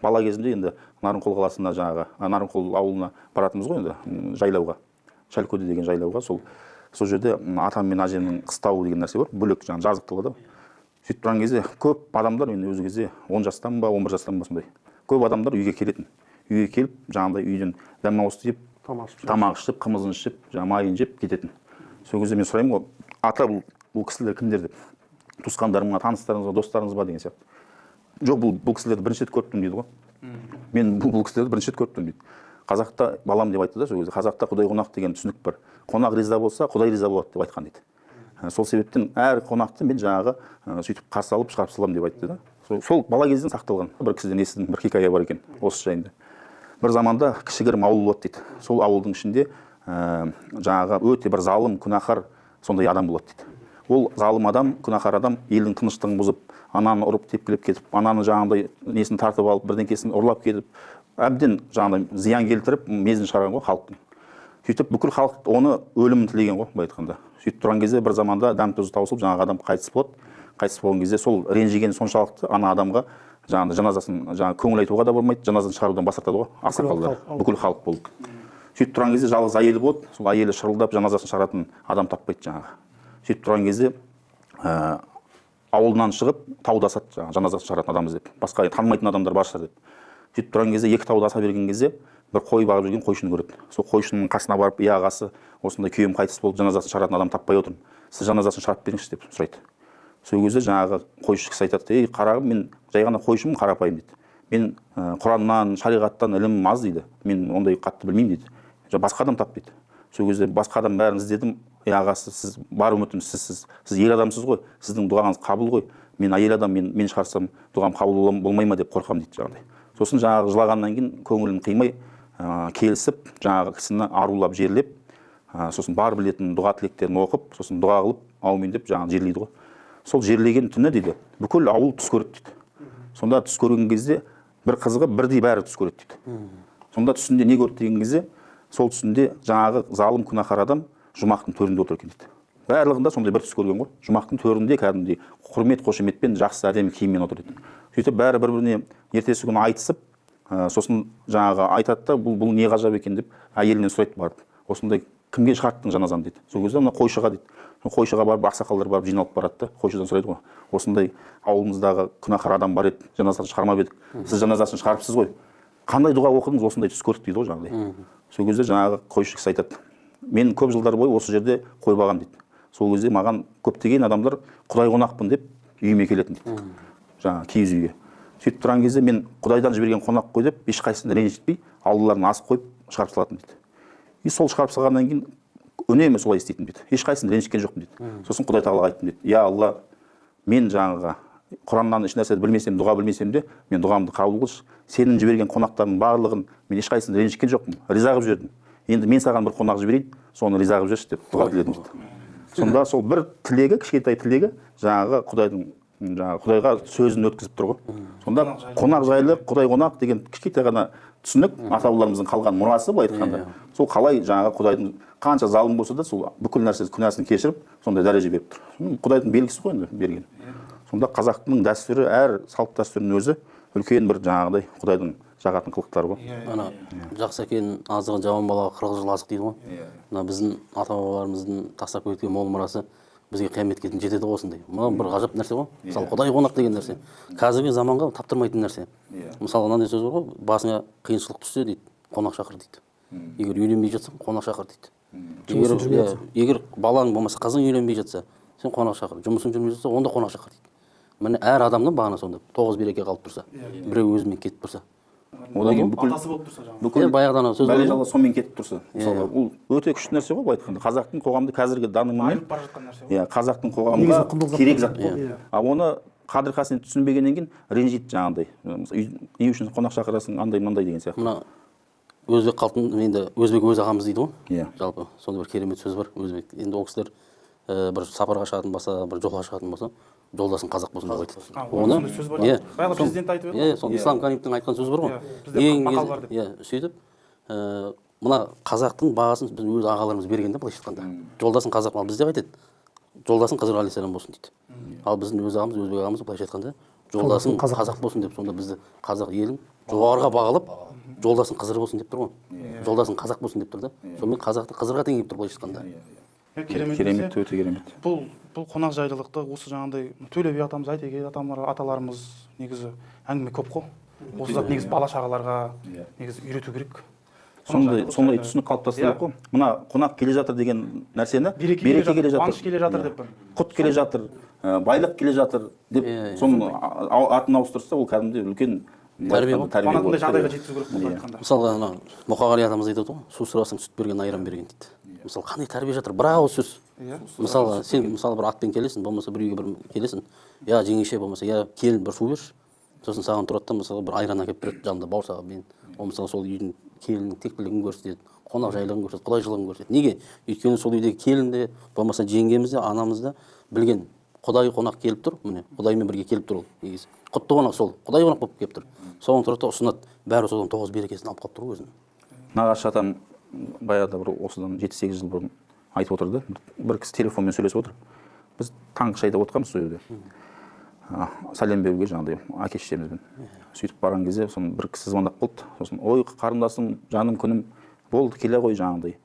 бала кезімде енді Нарынқол қаласына жаңағы Нарынқол ауылына баратынбыз ғой енді жайлауға. Шәлкөде деген жайлауға, сол жерде атам мен әжемнің қыстауы деген нәрсе бар, бөлек жаңағы жазық далада. Сөйтіп тұрған кезде көп адамдар, мен өзі кезде 10 жастан ба 11 жастан ба сондай көп адамдар үйге келетін. Үйге келіп жаңағыдай үйден дәмауыз тиіп, тамақ ішіп, қымызын ішіп, майын жеп кететін. Сол кезде мен сұраймын ғой, ата бұл кісілер кімдер деп, туысқандарым ма, таныстарыңыз ба, достарыңыз ба деген сияқты. Жоқ, бұл кісілерді бірінші рет көріп тұрмын дейді ғой. Мен бұл кісілерді бірінші рет көріп тұрмын дейді. Қазақта балам деп айтты да сол кезде. Қазақта құдай қонақ деген түсінік бар. Қонақ риза болса, құдай риза болады деп айтқан дейді. Сол себептен әр қонақты мен жаңағы сөйтіп қарсы алып шығарып саламын деп айтты да. Сол бала кезден сақталған. Бір кісіден естідім, бір хикая бар екен осы жайында. Бір заманда кішігірім ауыл болады дейді. Сол ауылдың ішінде жаңағы өте бір залым, күнәһар сондай адам болады дейді. Ол залым адам, күнәһар адам елдің тыныштығын бұзып, ананы ұрып тепкілеп кетіп, ананы жаңағыдай несін тартып алып, бірдеңкесін ұрлап кетіп, әбден жаңағыдай зиян келтіріп, мезін шығарған ғой халықтың. Сөйтіп бүкіл халық оны өлімін тілеген ғой былай айтқанда. Сөйтіп тұрған кезде бір заманда дәм тұзы таусылып, жаңағы адам қайтыс болады. Қайтыс болған кезде сол ренжігені соншалықты ана адамға жаңағы жаназасын жаңағы көңіл айтуға да болмайды, жаназасын шығарудан бас тартады ғой ақсақалдар, бүкіл халық болды. Сөйтіп тұрған кезде жалғыз әйелі болды, сол әйелі шырылдап жаназасын шығаратын адам таппайды жаңағы. Сөйтіп тұрған кезде ауылынан шығып тауда асады жаңағы жаназасын шығаратын адам іздеп, басқа танымайтын адамдар бар шығар деп. Сөйтіп тұрған кезде екі тауда аса берген кезде бір қой бағып жүрген қойшыны көреді. Сол қойшының қасына барып, "Ия ағасы, осындай күйеуім қайтыс болды, жаназасын шығаратын адам таппай отырмын. Сіз жаназасын шығарып беріңізші" деп сұрайды. Сол кезде жаңағы қойшы кісі айтады: "Ей қарағым, мен жай ғана қойшымын, қарапайым" дейді. "Мен Құраннан, шариғаттан ілімім аз" дейді. "Мен ондай қатты білмеймін" дейді. "Басқа адам тап" дейді. сол кезде басқа адам бәрін іздедім. Ағасы, сіз бар үмітім сіз ер адамсыз ғой, сіздің дұғаңыз қабыл ғой, мен әйел адам, мен шығарсам дұғам қабыл болмай ма деп қорқам дейді жаңағыдай. Сосын жаңағы жылағаннан кейін көңілін қимай келісіп жаңағы кісіні арулап жерлеп, сосын бар білетін дұға тілектерін оқып, сосын дұға қылып аумин деп жаңағы жерлейді ғой. Сол жерлеген түні дейді бүкіл ауыл түс көреді дейді. Сонда түс көрген кезде бір қызығы бірдей бәрі түс көреді дейді. Сонда түсінде не көрді деген кезде, сол түсінде жаңағы залым күнәһар адам жұмақтың төрінде отыр екен дейді. Барлығында сондай бір түс көрген ғой. Жұмақтың төрінде кәдімгідей құрмет қошеметпен жақсы әдемі киіммен отыр екен. Сөйтіп бәрі бір-біріне ертесі күні айтысып, сосын жаңағы айтады да бұл не ғажап екен деп әйелінен сұрайды барып. Осындай кімге шығарттың жаназаны дейді. Сол кезде мына қойшыға дейді. Қойшыға барып ақсақалдар барып жиналып барады да, қойшыдан сұрайды ғой. Осындай ауылымыздағы күнәһар адам бар еді, жаназасын шығармап едік. Сіз жаназасын шығарыпсыз ғой. Қандай дұға оқыдыңыз, осындай түс көрдік дейді ғой жаңағыдай. Сол кезде жаңағы қойшы кісі айтады: мен көп жылдар бойы осы жерде қой бағам дейді. Сол кезде маған көптеген адамдар құдай қонақпын деп үйіме келетін дейді. Жаңағы киіз үйге. Сөйтіп тұрған кезде мен құдайдан жіберген қонақ қой деп ешқайсысын ренжітпей алдыларына ас қойып шығарып салатын дейді. И сол шығарып салғаннан кейін үнемі солай істейтін дейді. Ешқайсысын ренжіткен жоқпын дейді. Сосын Құдай тағалаға айттым дейді: я Алла, мен жаңағы Құраннан еш нәрсе білмесем, дұға білмесем де, мен дұғамды қабыл қылшы. Сенің жіберген қонақтардың барлығын мен ешқайсысын ренжіткен жоқпын, риза қылып жібердім. Енді мен саған бір қонақ жіберейін, соны риза қылып жіберші деп дұға тіледім дейді. Сонда сол бір тілегі, кішкентай тілегі жаңағы Құдайға сөзін өткізіп тұр ғой. Сонда қонақ жайлы, Құдай қонақ деген кішкентай ғана түсінік ата-бабаларымыздың қалған мұрасы былай айтқанда. Сол қалай жаңағы Құдайдың қанша залым болса да сол бүкіл нәрсе күнәсін кешіріп сондай дәреже беріп тұр. Құдайдың белгісі ғой енді берген. Сонда қазақтың дәстүрі, әр салт дәстүрінің өзі үлкен бір жаңағыдай Құдайдың жағатын қылықтары ғой. Ана жақсы екен азығы жаман балаға 40 жыл азық дейді ғой. Мына біздің ата-бабаларымыздың тастап кеткен мол мұрасы бізге қияметке дейін жетеді ғой осындай. Мына бір ғажап нәрсе ғой. Мысалы Құдай қонақ деген нәрсе қазіргі заманға таптырмайтын нәрсе. Мысалы мынандай сөз бар ғой: басыңа қиыншылық түссе дейді, қонақ шақыр дейді. Егер үйленбей жатсаң, қонақ шақыр дейді. Егер балаң болмаса, қызың үйленбей жатса, сен қонақ шақыр. Жұмысың жүрмей жатса, онда қонақ шақыр дейді. Міне әр адамның бағана сонда 9 береке қалып тұрса, біреу өзімен кетіп тұрса, Одан кейін атасы болып тұрса жаңағы. бүкіл баяғыдан сөз бәле жала сонымен кетіп тұрса, мысалы ол өте күшті нәрсе ғой былай айтқанда. Қазақтың қоғамында қазіргі данымен Айырып бара жатқан нәрсе ғой. иә, қазақтың қоғамында керек зат қой. А оны қадір қасиетін түсінбегеннен кейін ренжиді жаңағыдай. Не үшін қонақ шақырасың, андай мынандай деген сияқты. мына өзбек халқының енді өзбек өз ағамыз дейді ғой. Иә. Жалпы сондай бір керемет сөз бар өзбек. Енді ол кісілер бір сапарға шығатын болса, бір жолға шығатын болса, жолдасың қазақ болсын деп айтады. Оны сөз бар. Баяғы президент айтып еді. Иә, сол Ислам Каримовтың айтқан сөзі бар ғой. Иә, сөйтіп мына қазақтың бағасын біз өз ағаларымыз берген да былайша айтқанда. Жолдасың қазақ, ал бізде айтады: жолдасың Хызыр алейхиссалам болсын дейді. Ал біздің өз ағамыз, өзбек ағамыз былайша айтқанда жолдасың қазақ болсын деп, сонда бізді қазақ елін жоғарыға бағалап жолдасың Хызыр болсын деп тұр ғой. Жолдасың қазақ болсын деп тұр да. Сонымен қазақты Хызырға теңеп тұр былайша айтқанда. Керемет, өте керемет. Бұл қонақ жайлылықты осы жаңағыдай Төле би атамыз, Айтеке аталарымыз негізі әңгіме көп қой. Осы зат негізі бала шағаларға негізі үйрету керек. Сондай түсінік қалыптастырып қой. Мына қонақ келе жатыр деген нәрсені береке келе жатыр, қуаныш келе жатыр деп. Құт келе жатыр, байлық келе жатыр деп соның атын ауыстырса, ол кәдімгідей үлкен тәрбие қуанатындай жағдайға жеткізу керек болып айтқанда. Мысалға ана Мұқағали атамыз айтады ғой: су сұрасаң сүт берген, айран берген дейді. Мысалы қандай тәрбие жатыр, бір ауыз сөз. Мысалы сен бір атпен келесің, болмаса бір үйге бір келесің, я жеңеше болмаса я келін бір су берші. Сосын саған тұрады да мысалы бір айран әкеліп береді, жанында бауырсағы мен. Ол мысалы сол үйдің келіннің тектілігін көрсетеді, қонақ жайлығын көрсетеді, құдайшылығын көрсетеді. Неге? Өйткені сол үйдегі келін де, болмаса жеңгеміз де, анамыз да білген құдай қонақ келіп тұр, міне құдаймен бірге келіп тұр ол негізі. Құтты қонақ сол, құдай қонақ болып келіп тұр. Соған тұрады да ұсынады, бәрі содан 9 берекесін алып қалып тұр ғой өзінің. Нағашы атам баяғыда бір осыдан 7-8 жыл бұрын айтып отырды. Бір кісі телефонмен сөйлесіп отыр. Біз таңғы шайда отырғанбыз сол жерде. Сәлем беруге жаңағыдай әке шешемізбен. Сөйтіп барған кезде соны бір кісі звондап қалды. Сосын: ой қарындасым, жаным, күнім, болды келе ғой жаңағыдай.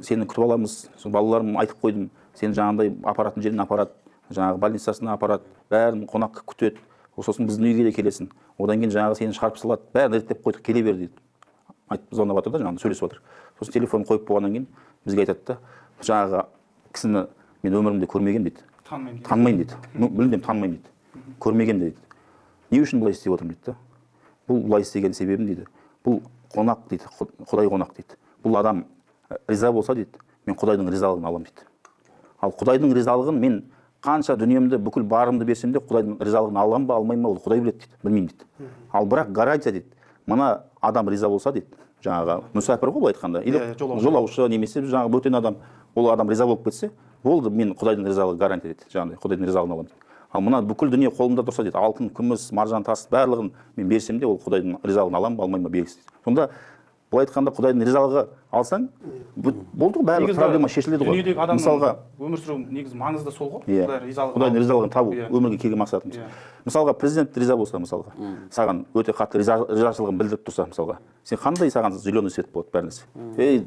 Сені күтіп аламыз. Сол балаларым айтып қойдым. Сені жаңағыдай апаратын жеріне апарады, жаңағы больницасына апарады, бәрін қонаққа күтеді. Сосын біздің үйге де келесің. Одан кейін жаңағы сені шығарып салады. Бәрін реттеп қойдық, келе бер дейді. Айтып звондап жатыр да, жаңағы сөйлесіп отыр. Сосын телефон қойып болғаннан кейін бізге айтады да: жаңағы кісіні мен өмірімде көрмеген дейді. Танымаймын дейді. Мүлдем танымаймын дейді. Көрмеген дейді. Не үшін бұлай істеп отырмын дейді да. Бұл бұлай істеген себебім дейді. Бұл қонақ дейді, құдай қонақ дейді. Бұл адам риза болса дейді, мен Құдайдың ризалығын аламын дейді. Ал Құдайдың ризалығын мен қанша дүниемді, бүкіл барымды берсем де Құдайдың ризалығын аламын ба, алмаймын ба, ол Құдай біледі дейді, білмеймін дейді. Ал бірақ гарантия дейді, мына адам риза болса дейді, жаңағы мүсәпір ғой былай айтқанда, или жолаушы немесе жаңағы бөтен адам, ол адам риза болып кетсе, болды, мен Құдайдың ризалығы гарантия дейді, жаңағыдай Құдайдың ризалығын аламын дейді. Ал мына бүкіл дүние қолымда тұрса дейді, алтын, күміс, маржан, тас барлығын мен берсем де, ол Құдайдың ризалығын аламын ба, алмаймын ба белгісіз дейді. Сонда былай айтқанда Құдайдың ризалығы алсаң, болды ғой, барлық проблема шешіледі ғой. Дүниедегі адамның өмір сүру негізі маңызды сол ғой. Құдайдың ризалығын табу өмірге келген мақсатымыз. Мысалға президент риза болса, мысалға саған өте қатты ризашылығын білдіріп тұрса, мысалға сен қандай саған зеленый свет болады бәрі нәрсе.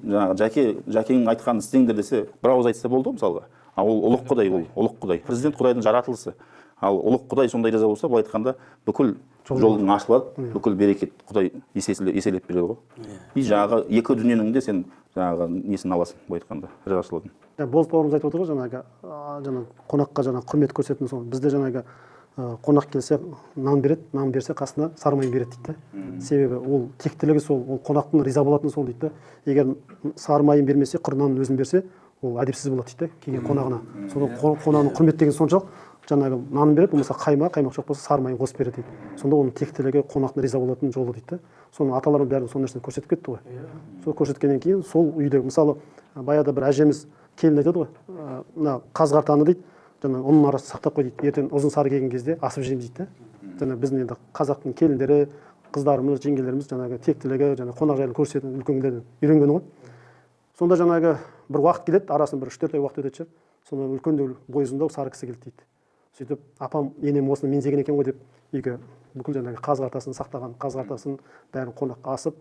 Жаңағы Жәкеңнің айтқанын істеңдер десе, бір ауыз айтса болды ғой мысалға. Ал ол ұлық Құдай, ол ұлық Құдай. Президент Құдайдың жаратылысы. Ал ұлық Құдай сондай риза болса, былай айтқанда бүкіл жолың ашылады, бүкіл берекет Құдай еселеп береді ғой. И жаңағы екі дүниенің де сен жаңағы несін аласың, былай айтқанда, ризашылығын. Болыс бауырымыз айтып отыр ғой, жаңағы қонаққа жаңағы құрмет көрсететін сол. Бізде жаңағы қонақ келсе нан береді, нан берсе қасына сармайын береді дейді. Себебі ол тектілігі сол, ол қонақтың риза болатыны сол дейді. Егер сармайын бермесе, құр нанын өзін берсе, ол әдепсіз болады дейді келген қонағына. Сонда қонағын құрметтеген соншалық жаңағы нанын береді, болмаса қаймақ жоқ болса сармайын қосып береді дейді. Сонда оның тектілігі қонақтың риза болатын жолы дейді. Соның аталарымыз бәрі сол нәрсені көрсетіп кетті ғой. Сол көрсеткеннен кейін сол үйде мысалы баяғыда бір әжеміз келін айтады ғой, мына қаз-қартаны дейді, жаңағы ұнның арасын сақтап қой дейді, ертең ұзын сары келген кезде асып жейміз дейді. Жаңағы біздің енді қазақтың келіндері, қыздарымыз, жеңгелеріміз жаңағы тектілігі, жаңағы қонақжайлылығын көрсететін үлкендерден үйренген ғой. Сонда жаңағы бір уақыт келеді, арасын бір 3-4 ай уақыт өтеді шығар. Сонда үлкендеу бойұзындау сары кісі келді дейді. Сөйтіп апам енем осыны меңзеген екен ғой деп үйге бүкіл жаңағы қаз-қартасын сақтаған, қаз-қартасын бәрін қонаққа асып,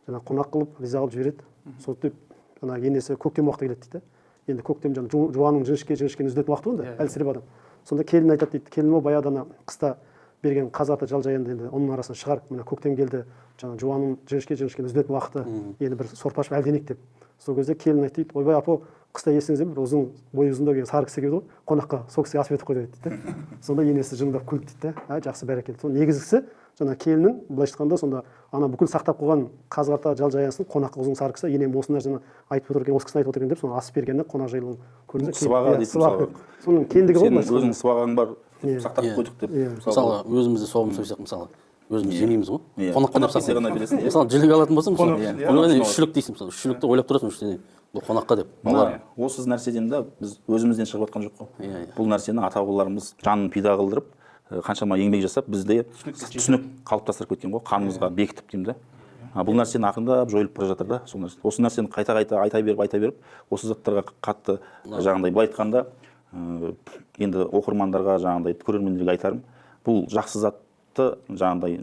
жаңағы қонақ қылып риза қылып жібереді. Сөйтіп жаңағы енесі көктем уақыты келеді дейді. Енді көктем жаңағы жуанның жіңішкені үзілетін уақыты ғой енді, әлсіреп адам. Сонда келін айтады дейді, келін баяғыда қыста берген қаз-қарта жал-жаянды енді оның арасын шығар, мына көктем келді, жаңағы жуанның жіңішкені үзілетін уақыты, енді бір сорпа ашып әлденек деп. Сол кезде келін айтты дейді, ойбай апа, қыста есіңізде бір ұзын бойы ұзындау келген сары кісі келді ғой, қонаққа сол кісіге асып етіп қойды дейді. Сонда енесі жымдап күлді дейді. Жақсы бәрекелді. Сол негізгісі жаңа келіннің былайша айтқанда сонда ана бүкіл сақтап қойған қаз-қарта жал-жаясын қонаққа ұзын сары кісі енем осы нәрсені айтып отыр екен, осы кісіні айтып отыр екен деп соны асып бергені қонақжайлылығын көрдіңіз. Сыбаға дейді мысалы. Соның кендігі ғой. Сенің өзің сыбағаң бар, сақтап қойдық деп. Мысалы өзімізде соғым сөйсек, мысалы өзіміз жемейміз ғой. Қонаққа деп сақтап ғана бересің. мысалы жілік алатын болсам, мысалы 3 шүлік дейсің, мысалы 3 шүлікті ойлап тұрасың, бұл қонаққа деп. Осы нәрседен де біз өзімізден шығып жатқан жоқ қой. Бұл нәрсені ата-бабаларымыз жанын пида қылдырып, қаншама еңбек жасап бізде түсінік қалыптастырып кеткен ғой, қанымызға бекітіп деймін да. Бұл нәрсені ақырындап жойылып бара жатыр да, сол нәрсе. Осы нәрсені қайта-қайта айта беріп, осы заттарға қатты жаңағыдай былай айтқанда, енді оқырмандарға жаңағыдай көрермендерге айтарым, бұл жақсы затты жаңағыдай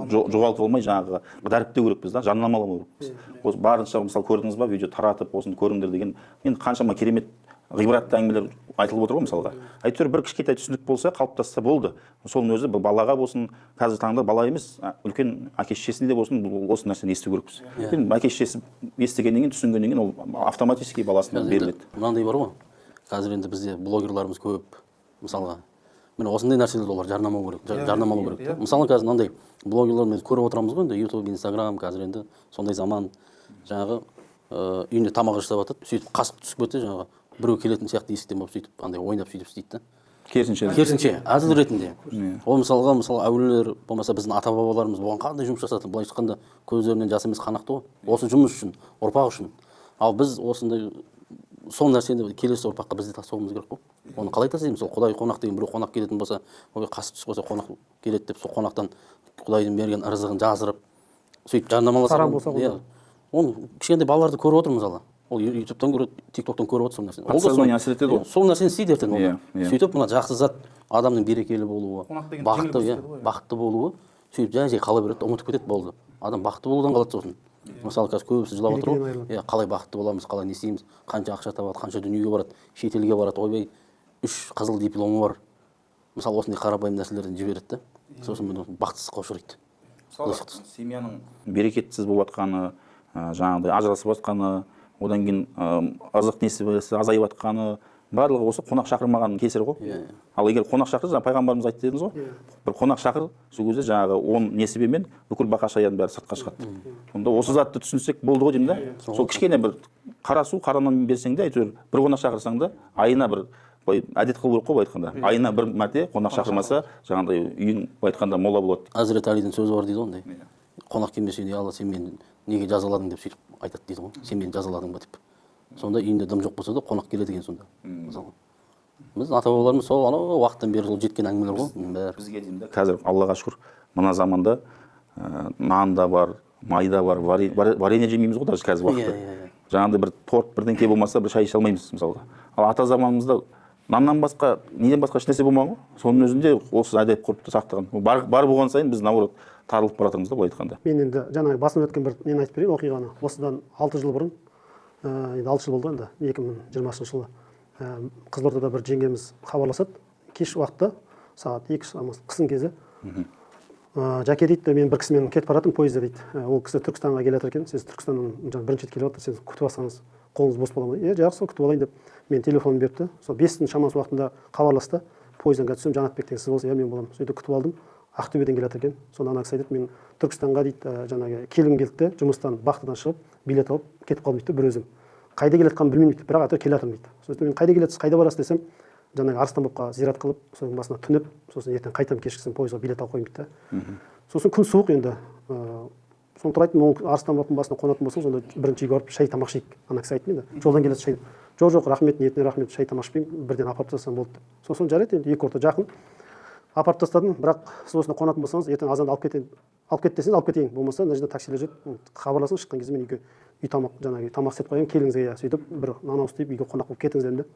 жоғалтып алмай жаңағы дәріптеу керекпіз да, жарнамаламау керекпіз. Осы барынша мысалы көрдіңіз ба, видео таратып, осыны көріңдер деген, енді қаншама керемет ғибратты әңгімелер айтылып отыр ғой мысалға. Әйтеуір бір кішкентай түсінік болса, қалыптасса болды. Соның өзі балаға болсын, қазіргі таңда бала емес, үлкен әке-шешесінде де болсын, осы нәрсені есту керекпіз. Әке-шешесі естігеннен кейін, түсінгеннен кейін ол автоматически баласына беріледі. Мынандай бар ғой, қазір енді бізде блогерларымыз көп, мысалға. Міне осындай нәрселерді олар жарнамалау керек. Мысалы қазір мынандай блогерлерді көріп отырамыз ғой, енді YouTube, Instagram, қазір енді сондай заман. Жаңағы үйінде тамақ жасап жатады, сөйтіп қасық түсіп кетті, жаңағы біреу келетін сияқты есіктен болып сөйтіп андай ойнап сөйтіп істейді да. Керісінше әзіл ретінде. Ол мысалы әулиелер болмаса біздің ата-бабаларымыз оған қандай жұмыс жасады, былай айтқанда көздерінен жас емес қан ақты ғой. Осы жұмыс үшін, ұрпақ үшін. Ал біз осындай сол нәрсені келесі ұрпаққа біз де тастауымыз керек қой. Оны қалай тастаймыз? Сол Құдай қонақ деген біреу қонақ келетін болса, ой қасық түсіп қалса қонақ келеді деп сол қонақтан Құдайдың берген ырзығын жасырып, сөйтіп жарнамаласа, оны кішкентай балаларды көріп отыр мысалы. Ол ютубтан көреді, тиктоктан көріп отыр сол нәрсені. Подсознание әсер етеді ғой. Сол нәрсені істейді ертең. Сөйтіп мына жақсы зат адамның берекелі болуы, бақытты болуы, сөйтіп жай қала береді, ұмытып кетеді, болды. Адам бақытты болудан қалады сосын. Мысалы қазір көбісі жылап отыр ғой, қалай бақытты боламыз, қалай не істейміз, қанша ақша табады, қанша дүниеге барады, шетелге барады, ойбай 3 қызыл дипломы бар. Мысалы осындай қарапайым нәрселерден жібереді да, сосын бақытсыздыққа ұшырайды. Семьяның берекетсіз болып жатқаны, жаңағыдай ажырасып жатқаны, одан кейін ырзық несібесі азайып жатқаны, барлығы осы қонақ шақырмаған кесірі ғой. Ал егер қонақ шақыр, жаңа пайғамбарымыз айтты дедіңіз ғой, бір қонақ шақыр, сол кезде жаңағы 10 несібемен бүкіл бақа-шаяның бәрі сыртқа шығады. Сонда осы затты түсінсек болды ғой деймін да. Сол кішкене бір қара су, қара нан берсең де, әйтеуір бір қонақ шақырсаң да, айына бір әдет қылу керек қой былай айтқанда. Айына бір мәрте қонақ шақырмаса, жаңағыдай үйің былай айтқанда мола болады. Әзірет Әлидің сөзі бар дейді ғой, ондай. Қонақ келмесе, ей Алла, сен мені неге жазаладың деп сөйтіп айтады дейді ғой. Сен мені жазаладың ба деп. Сонда үйінде дым жоқ болса да қонақ келеді екен сонда. Мысалы. Біз ата-бабаларымыз сол анау уақыттан бері сол жеткен әңгімелер ғой. Бәрі. Бізге деймін да, қазір Аллаға шүкір, мына заманда нан да бар, май да бар, варенье жемейміз ғой даже қазір уақытта. Жаңағыдай бір торт бірдеңке болмаса бір шай іше алмаймыз мысалға. Ал ата заманымызда наннан басқа, неден басқа ешнәрсе болмаған ғой. Соның өзінде осы әдеп ғұрыпты сақтаған. Бар болған сайын біз наоборот тарылып баратырмыз да былай айтқанда. Мен енді жаңағы басынан өткен бір нені айтып берейін оқиғаны. Осыдан 6 жыл бұрын, енді 6 жыл болды енді 2020 жылы Қызылордада бір жеңгеміз хабарласады. Кеш уақытта сағат 2 қыстың кезі. Жәке дейді, мен бір кісімен кетіп баратырмын пойызда дейді. Ол кісі Түркістанға келе жатыр екен. Сіз Түркістаннан бірінші рет келіп жатырсыз, сіз күтіп алсаңыз қолыңыз бос бола ма? Жақсы, күтіп алайын деп мен телефонын беріпті. Сол 5-тің шамасы уақытында хабарласты. Пойыздан түсем, Жанатбек деген сіз болса, мен боламын. Сөйтіп күтіп алдым. Ақтөбеден келе жатыр екен. Сонда ана кісі айтады, мен Түркістанға дейді, жаңағы келгім келді, жұмыстан бақтыдан шығып, билет алып кетіп қалдым дейді, бір өзім. Қайда келе жатқанын білмеймін дейді, бірақ әйтеуір келе жатырмын дейді. Сосын мен қайда келесіз, қайда барасыз десем, жаңағы Арыстан бабқа зират қылып, соның басына түнеп, сосын ертең қайтам кешкісін пойызға билет алып қоймын дейді. Сосын күн суық енді. Соны тұрайтын, ол Арыстан бабтың басына қонатын болсаң, сонда бірінші үйге барып шай тамақ ішейік. Ана кісі айтты енді, жолдан келесіз шай. Жоқ, рахмет, ниетіне рахмет, шай тамақ ішпеймін, бірден апарып тастасам болды. Сосын жарайды енді, екі орта жақын. Апарып тастадым, бірақ сіз осында қонатын болсаңыз, ертең азанда алып кет десеңіз алып кетейін. Болмаса мына жерде таксилер жүр, хабарласың, шыққан кезде мен үйге үй тамақ, жаңағы тамақ істеп қоямын, келіңіз, сөйтіп бір нан ауыз тиіп үйге қонақ болып кетіңіз дедім де.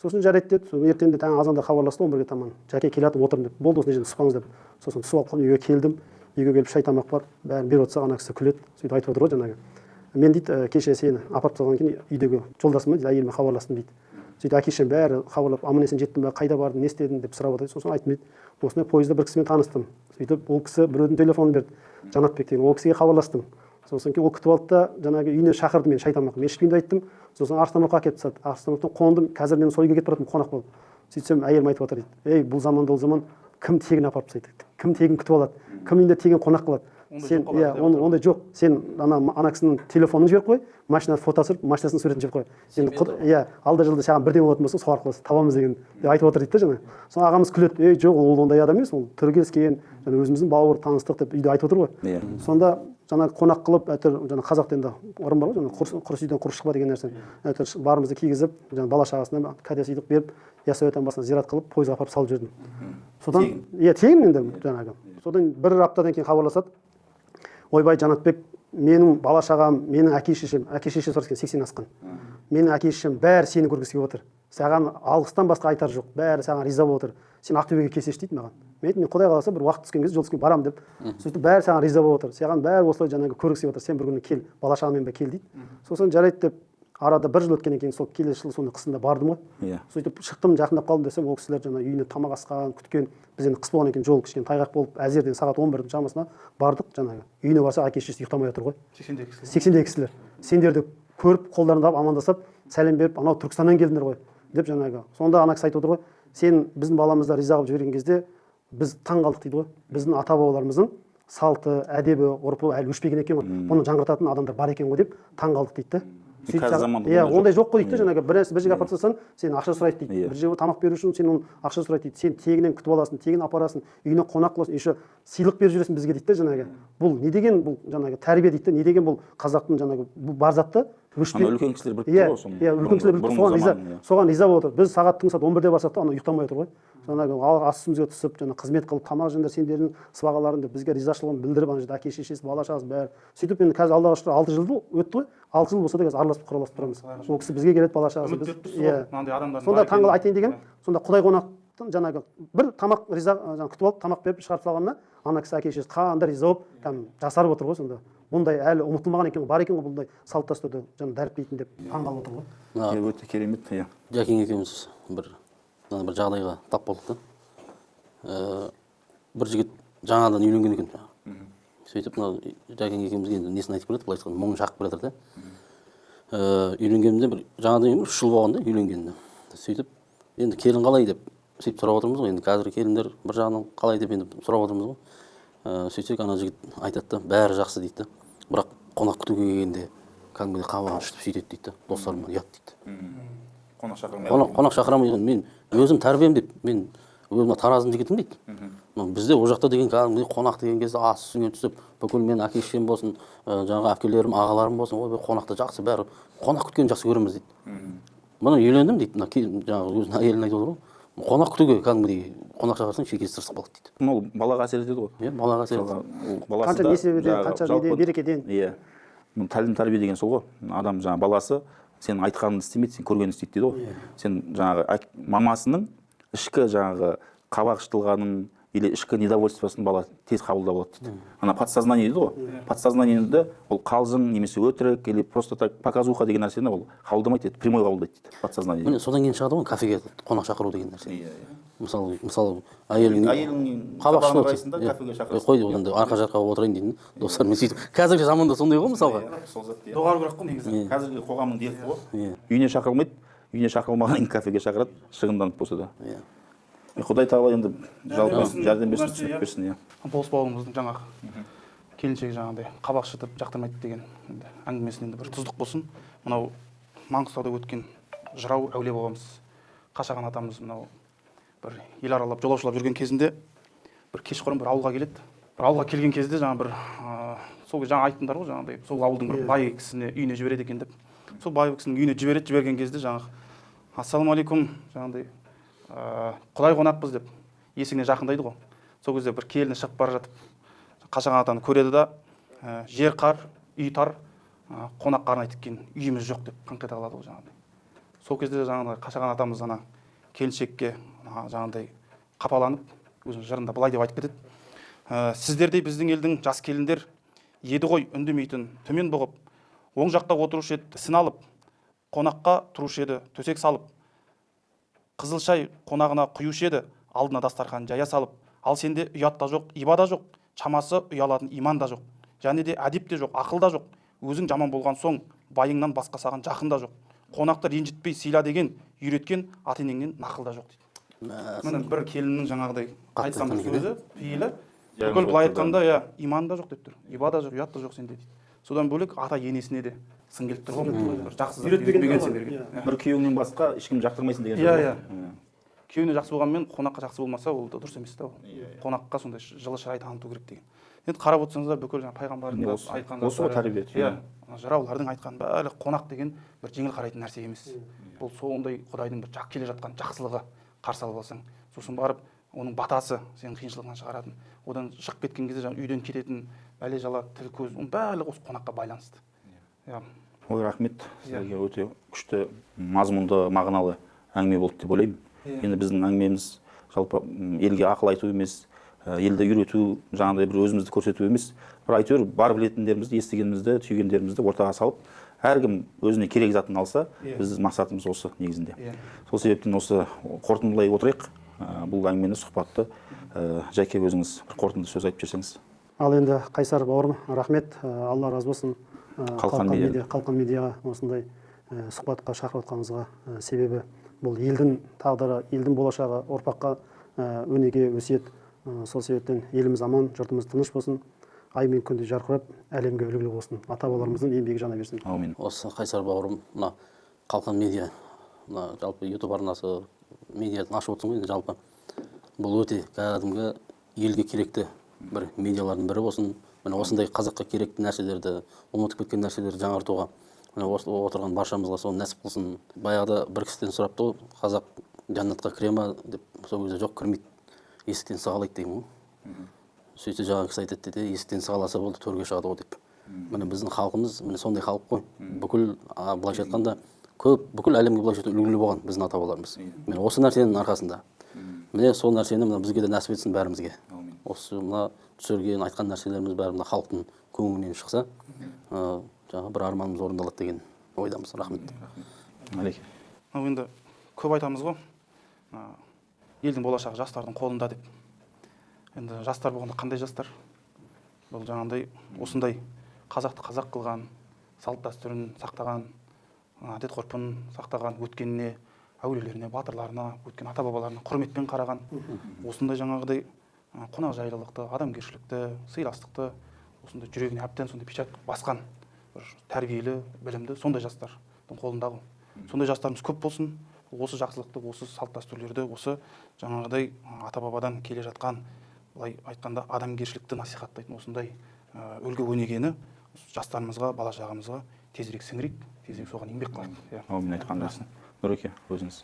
Сосын жарайды деді. Ертеңінде таң азанда хабарласты 11-ге таман. Жәке келе жатып отырмын деп. Болды, осында жерде түспаңыз деп. Сосын түсіп алып үйге келдім. Үйге келіп шай тамақ бар, бәрін беріп отырсақ, ана кісі күледі. Сөйтіп айтып отыр ғой жаңағы. Мен дейді, кеше сені апарып тастағаннан кейін үйдегі жолдасыма дейді, әйеліме хабарластым дейді. Сөйтіп әке-шешем бәрі хабарлап, аман-есен жеттің бе, қайда бардың, не істедің деп сұрап отыр. Сосын айттым дейді, осындай пойызда бір кісімен таныстым. Сөйтіп ол кісі біреудің телефонын берді, Жанатбек деген, ол кісіге хабарластым. Сосын кейін ол күтіп алды да жаңағы үйіне шақырды, мен шай тамақ, мен ішпеймін деп айттым. Сосын Арыстанбапқа әкеліп тастады. Арыстанбаптан қондым, қазір мен сол үйге кетіп баратырмын қонақ болып. Сөйтсем әйелім айтып отыр дейді, ей бұл заманда ол заман кім тегін апарып тастайды, кім тегін күтіп алады, кім үйінде тегін қонақ қылады. Сен ондай жоқ. Сен ана кісінің телефонын жіберіп қой, машина фото түсіріп, машинасының суретін жіберіп қой. Енді алда жылда саған бірдеңе болатын болса, сол арқылы табамыз деген айтып отыр дейді да жаңа. Соң ағамыз күледі, ей жоқ, ол ондай адам емес, ол түрі келіскен, жаңа өзіміздің бауыр таныстық деп үйде айтып отыр ғой. Сонда жаңа қонақ қылып, әйтеуір жаңа қазақта енді ырым бар ғой, жаңа құрыс үйден құрыс шықпа деген нәрсе. Әйтеуір барымызды кигізіп, жаңа бала шағасына кәдес идық беріп, ясауитан басына зират қылып, пойызға апарып салып жібердім. Содан тегін енді жаңағы. Содан бір аптадан кейін хабарласады. Ойбай Жанатбек, менің бала шағам, менің әке-шешем сұрасқан 80 асқан. Менің әке-шешем бәрі сені көргісі келіп отыр. Саған алғыстан басқа айтар жоқ. Бәрі саған риза болып отыр. Сен Ақтөбеге келсеші дейді маған. Мен Құдай қаласа бір уақыт түскен кезде жол түскен барамын деп. Сөйтіп бәрі саған риза болып отыр. Саған бәрі осылай жаңағы көргісі келіп отыр. Сен бір күні кел, бала шағамен бе кел дейді. Сосын жарайды деп арада бір жыл өткеннен кейін сол келесі жылы сонда қысында бардым ғой. Сөйтіп шықтым, жақындап қалдым десем, ол кісілер жаңа үйіне тамақ асқан, күткен. Біз енді қыс болғаннан кейін жол кішкене тайғақ болып, әзерден сағат 11-дің шамасына бардық жаңағы. Үйіне барсақ әке-шешесі ұйықтамай отыр ғой. 80-дегі кісілер. Сендерді көріп, қолдарында амандасып, сәлем беріп, анау Түркістаннан келдіңдер ғой деп жаңағы. Сонда ана кісі айтып отыр ғой, сен біздің баламызды риза қылып жіберген кезде біз таң қалдық дейді ғой. Біздің ата-бабаларымыздың салты, әдебі, ғұрпы әлі өшпеген екен ғой. Бұны жаңғыртатын адамдар бар екен ғой деп таң қалдық дейді. Ондай жоқ қой дейді, жаңағы бір жерге апарып тастасаң, сен ақша сұрайды дейді. Бір жерге тамақ беру үшін сен оны ақша сұрайды дейді. Сен тегінен күтіп аласың, тегін апарасың, үйіне қонақ қыласың, еще сыйлық беріп жүресің бізге дейді жаңағы. Бұл не деген бұл жаңағы тәрбие дейді, не деген бұл қазақтың жаңағы бар затты үлкен кісілер біліп тұр ғой. Үлкен кісілер біліп соған риза болып отыр. Біз сағат түнгі сағат 11-де барсақ та ана ұйықтамай отыр ғой. Жаңағы ас үстімізге түсіп, жаңа қызмет қылып, тамақ жеңдер сендердің сыбағаларың деп бізге ризашылығын білдіріп, ана жерде әке-шешесі, бала-шағасы бәрі. Сөйтіп енді қазір алдағы шүкір 6 жыл өтті ғой. 6 жыл болса да қазір араласып құраласып тұрамыз. Ол кісі бізге келеді, бала-шағасы. Сонда таңғы айтайын деген, сонда Құдай қонақтың жаңағы бір тамақ риза күтіп алып, тамақ беріп шығарып салғанына, ана кісі әке-шешесі қандай риза болып, жасарып отыр ғой сонда. Бұндай әлі ұмытылмаған екен, бар екен ғой бұндай салт дәстүрді жаңа дәріптейтін деп таң қалып отыр ғой. Өте керемет. Жәкең екеуміз бір жағдайға тап болдық та. Бір жігіт жаңадан үйленген екен. Сөйтіп Жәкең екеумізге енді несін айтып береді, былай айтқанда мұңын шағып береді да. Үйленгенімде бір жаңадан 3 жыл болған да үйленгенімде. сөйтіп енді келін қалай деп сөйтіп сұрап отырмыз ғой. Енді қазіргі келіндер бір жағынан қалай деп енді сұрап отырмыз ғой. Сөйтсек ана жігіт айтады да, бәрі жақсы дейді да, бірақ қонақ күтуге келгенде кәдімгідей қабағын шытып сөйтеді дейді да, достарыма ұят дейді. Қонақ шақырмай. Қонақ шақырамын, мен өзім тәрбием деп, мен өзім тараздың жігітім дейді. Бізде ол жақта деген кәдімгідей қонақ деген кезде ас үстіңе түсіп, бүкіл мен әке шешем болсын, жаңағы әпкелерім, ағаларым болсын, ой қонақты жақсы, бәрі қонақ күткенді жақсы көреміз дейді. Мына үйлендім дейді, мына жаңағы өзінің әйелін айтып отыр ғой. Қонақ күтуге кәдімгідей қонақ шақырсаң шекесі тырысып қалады дейді. Ол балаға әсер етеді ғой. Иә, балаға әсер етеді. Қанша несібеден, қанша неден, берекеден. Иә. Тәлім тәрбие деген сол ғой. Адам жаңағы баласы сен айтқаныңды істемейді, сен көргеніңді істейді дейді ғой. Сен жаңағы мамасының ішкі жаңағы қабақ шытылғанын или ішкі недовольствосын бала тез қабылдап алады дейді. Ана подсознание дейді ғой. Подсознаниеде ол қалжың немесе өтірік или просто так показуха деген нәрсені ол қабылдамайды дейді, прямой қабылдайды дейді подсознание. Міне содан кейін шығады ғой кафеге қонақ шақыру деген нәрсе. Мысалы әйелің қабақ шытып кафеге шақырасың. қой енді арқа жарқа отырайын дейтін достармен сөйтіп. Қазіргі заманда сондай ғой мысалға. Сол зат иә. доғару керек қой негізі. Қазіргі қоғамның дерті ғой. Иә. Үйіне шақырмайды, үйіне шақырылмағаннан кейін кафеге шақырады, шығынданып болса да. Иә. Құдай тағала енді жалпы жәрдем берсін, түсінік берсін, иә. Болыс бауырымыздың жаңағы келіншегі жаңағыдай қабақ шытып жақтырмайды деген әңгімесін енді бір тұздық болсын. Мынау Маңғыстауда өткен жырау әулие бабамыз Қашаған атамыз мынау бір ел аралап жолаушылап жүрген кезінде бір кешқұрым бір ауылға келеді. Бір ауылға келген кезде жаңа бір сол жаңа айттыңдар ғой жаңағыдай сол ауылдың бір бай кісіне үйіне жібереді екен деп. Сол бай кісінің үйіне жіберген кезде жаңағы ассалаумағалейкум жаңағыдай құдай қонақпыз деп есігіне жақындайды ғой. Сол кезде бір келіні шығып бара жатып Қашаған атаны көреді да жер қар, үй тар, қонақ қарнай тіккен үйіміз жоқ деп қыңқита қалады ғой жаңағыдай. Сол кезде жаңағыдай Қашаған атамыз ана келіншекке жаңағыдай қапаланып өзінің жырында былай деп айтып кетеді. Сіздердей біздің елдің жас келіндер еді ғой үндемейтін төмен бұғып, оң жақта отырушы еді сін алып, қонаққа тұрушы еді төсек салып, қызыл шай қонағына құюшы еді алдына дастархан жая салып, ал сенде ұят та жоқ, иба да жоқ, шамасы ұялатын иман да жоқ, және де әдеп те жоқ, ақыл да жоқ, өзің жаман болған соң байыңнан басқа саған жақын да жоқ, қонақты ренжітпей сыйла деген үйреткен ата-енеңнен нақыл да жоқ дейді. Міне бір келіннің жаңағыдай айтқан бір сөзі пейілі бүкіл былай айтқанда иман да жоқ деп тұр, иба да жоқ, ұят та жоқ сенде дейді. Содан бөлек ата енесіне де сын келіп тұр. Жақсы үйретпеген сендерге. Бір күйеуіңнен басқа ешкім жақтырмайсың деген сөз. Иә. Күйеуіне жақсы болғанмен қонаққа жақсы болмаса ол дұрыс емес та. Қонаққа сондай жылы шырай таныту керек деген. Енді қарап отырсаңыздар бүкіл жаңа пайғамбардың айтқан осы ғой тәрбие. Иә. Жыраулардың айтқан бәрі қонақ деген бір жеңіл қарайтын нәрсе емес. Бұл сондай Құдайдың бір келе жатқан жақсылығы қарсы алып алсаң, сосын барып оның батасы сенің қиыншылығынан шығаратын. Одан шығып кеткен кезде жаңа үйден кететін бәле жала, тіл көз, оның барлығы осы қонаққа байланысты. Иә. Ой, рахмет. Сізге өте күшті, мазмұнды, мағыналы әңгіме болды деп ойлаймын. Енді біздің әңгімеміз жалпы елге ақыл айту емес, елді үйрету, жаңағыдай бір өзімізді көрсету емес, бір әйтеуір бар білетіндерімізді, естігенімізді, түйгендерімізді ортаға салып, әркім өзіне керек затын алса, біз мақсатымыз осы негізінде. Сол себептен осы қорытындылай отырайық бұл әңгімені, сұхбатты. Жәке, өзіңіз бір қорытынды сөз айтып жіберсеңіз. Ал енді Қайсар бауырым, рахмет, Алла разы болсын. Қалқан медиаға осындай сұхбатқа шақырып отқаныңызға. Себебі бұл елдің тағдыры, елдің болашағы, ұрпаққа өнеге өсиет. Сол себептен еліміз аман, жұртымыз тыныш болсын, ай мен күнде жарқырап, әлемге үлгілі болсын. Ата-бабаларымыздың еңбегі жана берсін. Аумин. Осы Қайсар бауырым, мына Қалқан медиа, мына жалпы YouTube арнасы медиасын ашып отырсың ғой, жалпы бұл өте кәдімгі елге керекті бір медиалардың бірі болсын. Міне осындай қазаққа керекті нәрселерді, ұмытып кеткен нәрселерді жаңартуға міне отырған баршамызға соны нәсіп қылсын. Баяғыда бір кісіден сұрапты ғой, қазақ жәннатқа кіре ма деп, сол кезде жоқ, кірмейді, есіктен сығалайды деген ғой. Сөйтсе жаңағы кісі айтады деді, есіктен сығаласа болды, төрге шығады ғой деп. Міне біздің халқымыз міне сондай халық қой. Бүкіл былайша айтқанда бүкіл әлемге былайша үлгілі болған біздің ата-бабаларымыз. Міне осы нәрсенің арқасында. Міне сол нәрсені бізге де нәсіп етсін бәрімізге. Осы мына түсірген, айтқан нәрселеріміз бәрі мына халықтың көңілінен шықса, жаңағы бір арманымыз орындалады деген ойдамыз. Рахмет. Әлеке. Енді көп айтамыз ғой, елдің болашағы жастардың қолында деп. Енді жастар болғанда қандай жастар? Бұл жаңағыдай осындай қазақты қазақ қылған, салт дәстүрін сақтаған, әдет ғұрпын сақтаған, өткеніне әулиелеріне, батырларына, өткен ата бабаларына құрметпен қараған, осындай жаңағыдай қонақжайлылықты, адамгершілікті, сыйластықты осындай жүрегіне әбден сондай печать басқан бір тәрбиелі, білімді сондай жастардың қолындағы. Сондай жастарымыз көп болсын. Осы жақсылықты, осы салт дәстүрлерді, осы жаңағыдай ата бабадан келе жатқан, былай айтқанда адамгершілікті насихаттайтын осындай үлгі өнегені жастарымызға, бала шағамызға тезірек сіңірейік, тезірек соған еңбек қылайық. Әумин айтқан жасын. Нұреке, өзіңіз.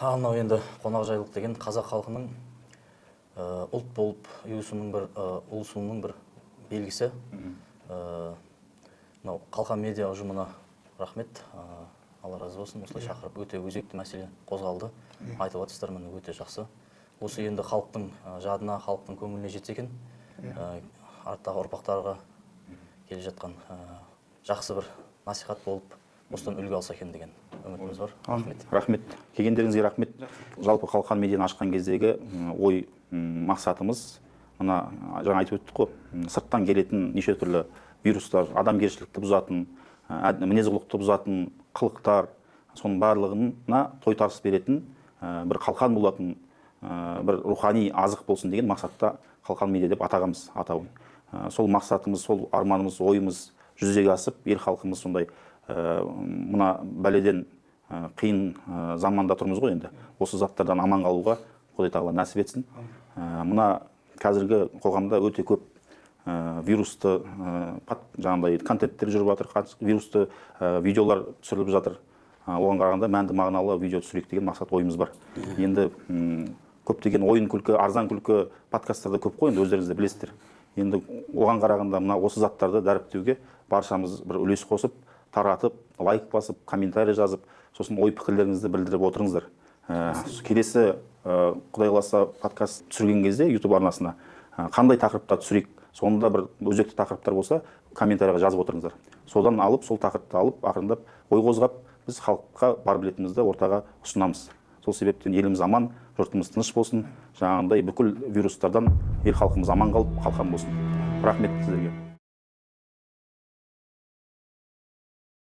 Анау енді қонақжайлылық деген қазақ халқының ұлт болып ұлысуының бір белгісі. Мынау Қалқан медиа ұжымына рахмет. Алла разы болсын. Осылай шақырып өте өзекті мәселе қозғалды. Айтып жатсыздар, міне өте жақсы. Осы енді халықтың жадына, халықтың көңіліне жетсе екен, арттағы ұрпақтарға келе жатқан жақсы бір насихат болып, осыдан үлгі алса екен деген үмітіміз бар. Рахмет. Рахмет. Келгендеріңізге рахмет. Жалпы Қалқан медианы ашқан кездегі ой мақсатымыз, мына жаңа айтып өттік қой, сырттан келетін неше түрлі вирустар, адамгершілікті бұзатын, мінез-құлықты бұзатын қылықтар, соның барлығына тойтарыс беретін бір қалқан болатын, бір рухани азық болсын деген мақсатта Қалқан медиа деп атағамыз атауын. Сол мақсатымыз, сол арманымыз, ойымыз жүзеге асып, ел халқымыз сондай мына бәледен қиын заманда тұрмыз ғой енді. Осы заттардан аман қалуға Құдай тағала нәсіп етсін. Мына қазіргі қоғамда өте көп вирусты жаңағыдай контенттер жүріп жатыр, вирусты видеолар түсіріліп жатыр. Оған қарағанда мәнді мағыналы видео түсірейік деген мақсат ойымыз бар. Енді көптеген ойын күлкі, арзан күлкі подкасттарда көп қой, енді өздеріңіз де білесіздер. Енді оған қарағанда мына осы заттарды дәріптеуге баршамыз бір үлес қосып, таратып, лайк басып, комментарий жазып, сосын ой пікірлеріңізді білдіріп отырыңыздар. Келесі Құдай қаласа подкаст түсірген кезде YouTube арнасына қандай тақырыпта түсірейік, сонда бір өзекті тақырыптар болса, комментарийға жазып отырыңыздар. Содан алып, сол тақырыпты алып, ақырындап ой қозғап, біз халыққа бар білетінімізді ортаға ұсынамыз. Сол себептен еліміз аман, жұртымыз тыныш болсын, жаңағындай бүкіл вирустардан ел халқымыз аман қалып, қалқан болсын. Рахмет сіздерге.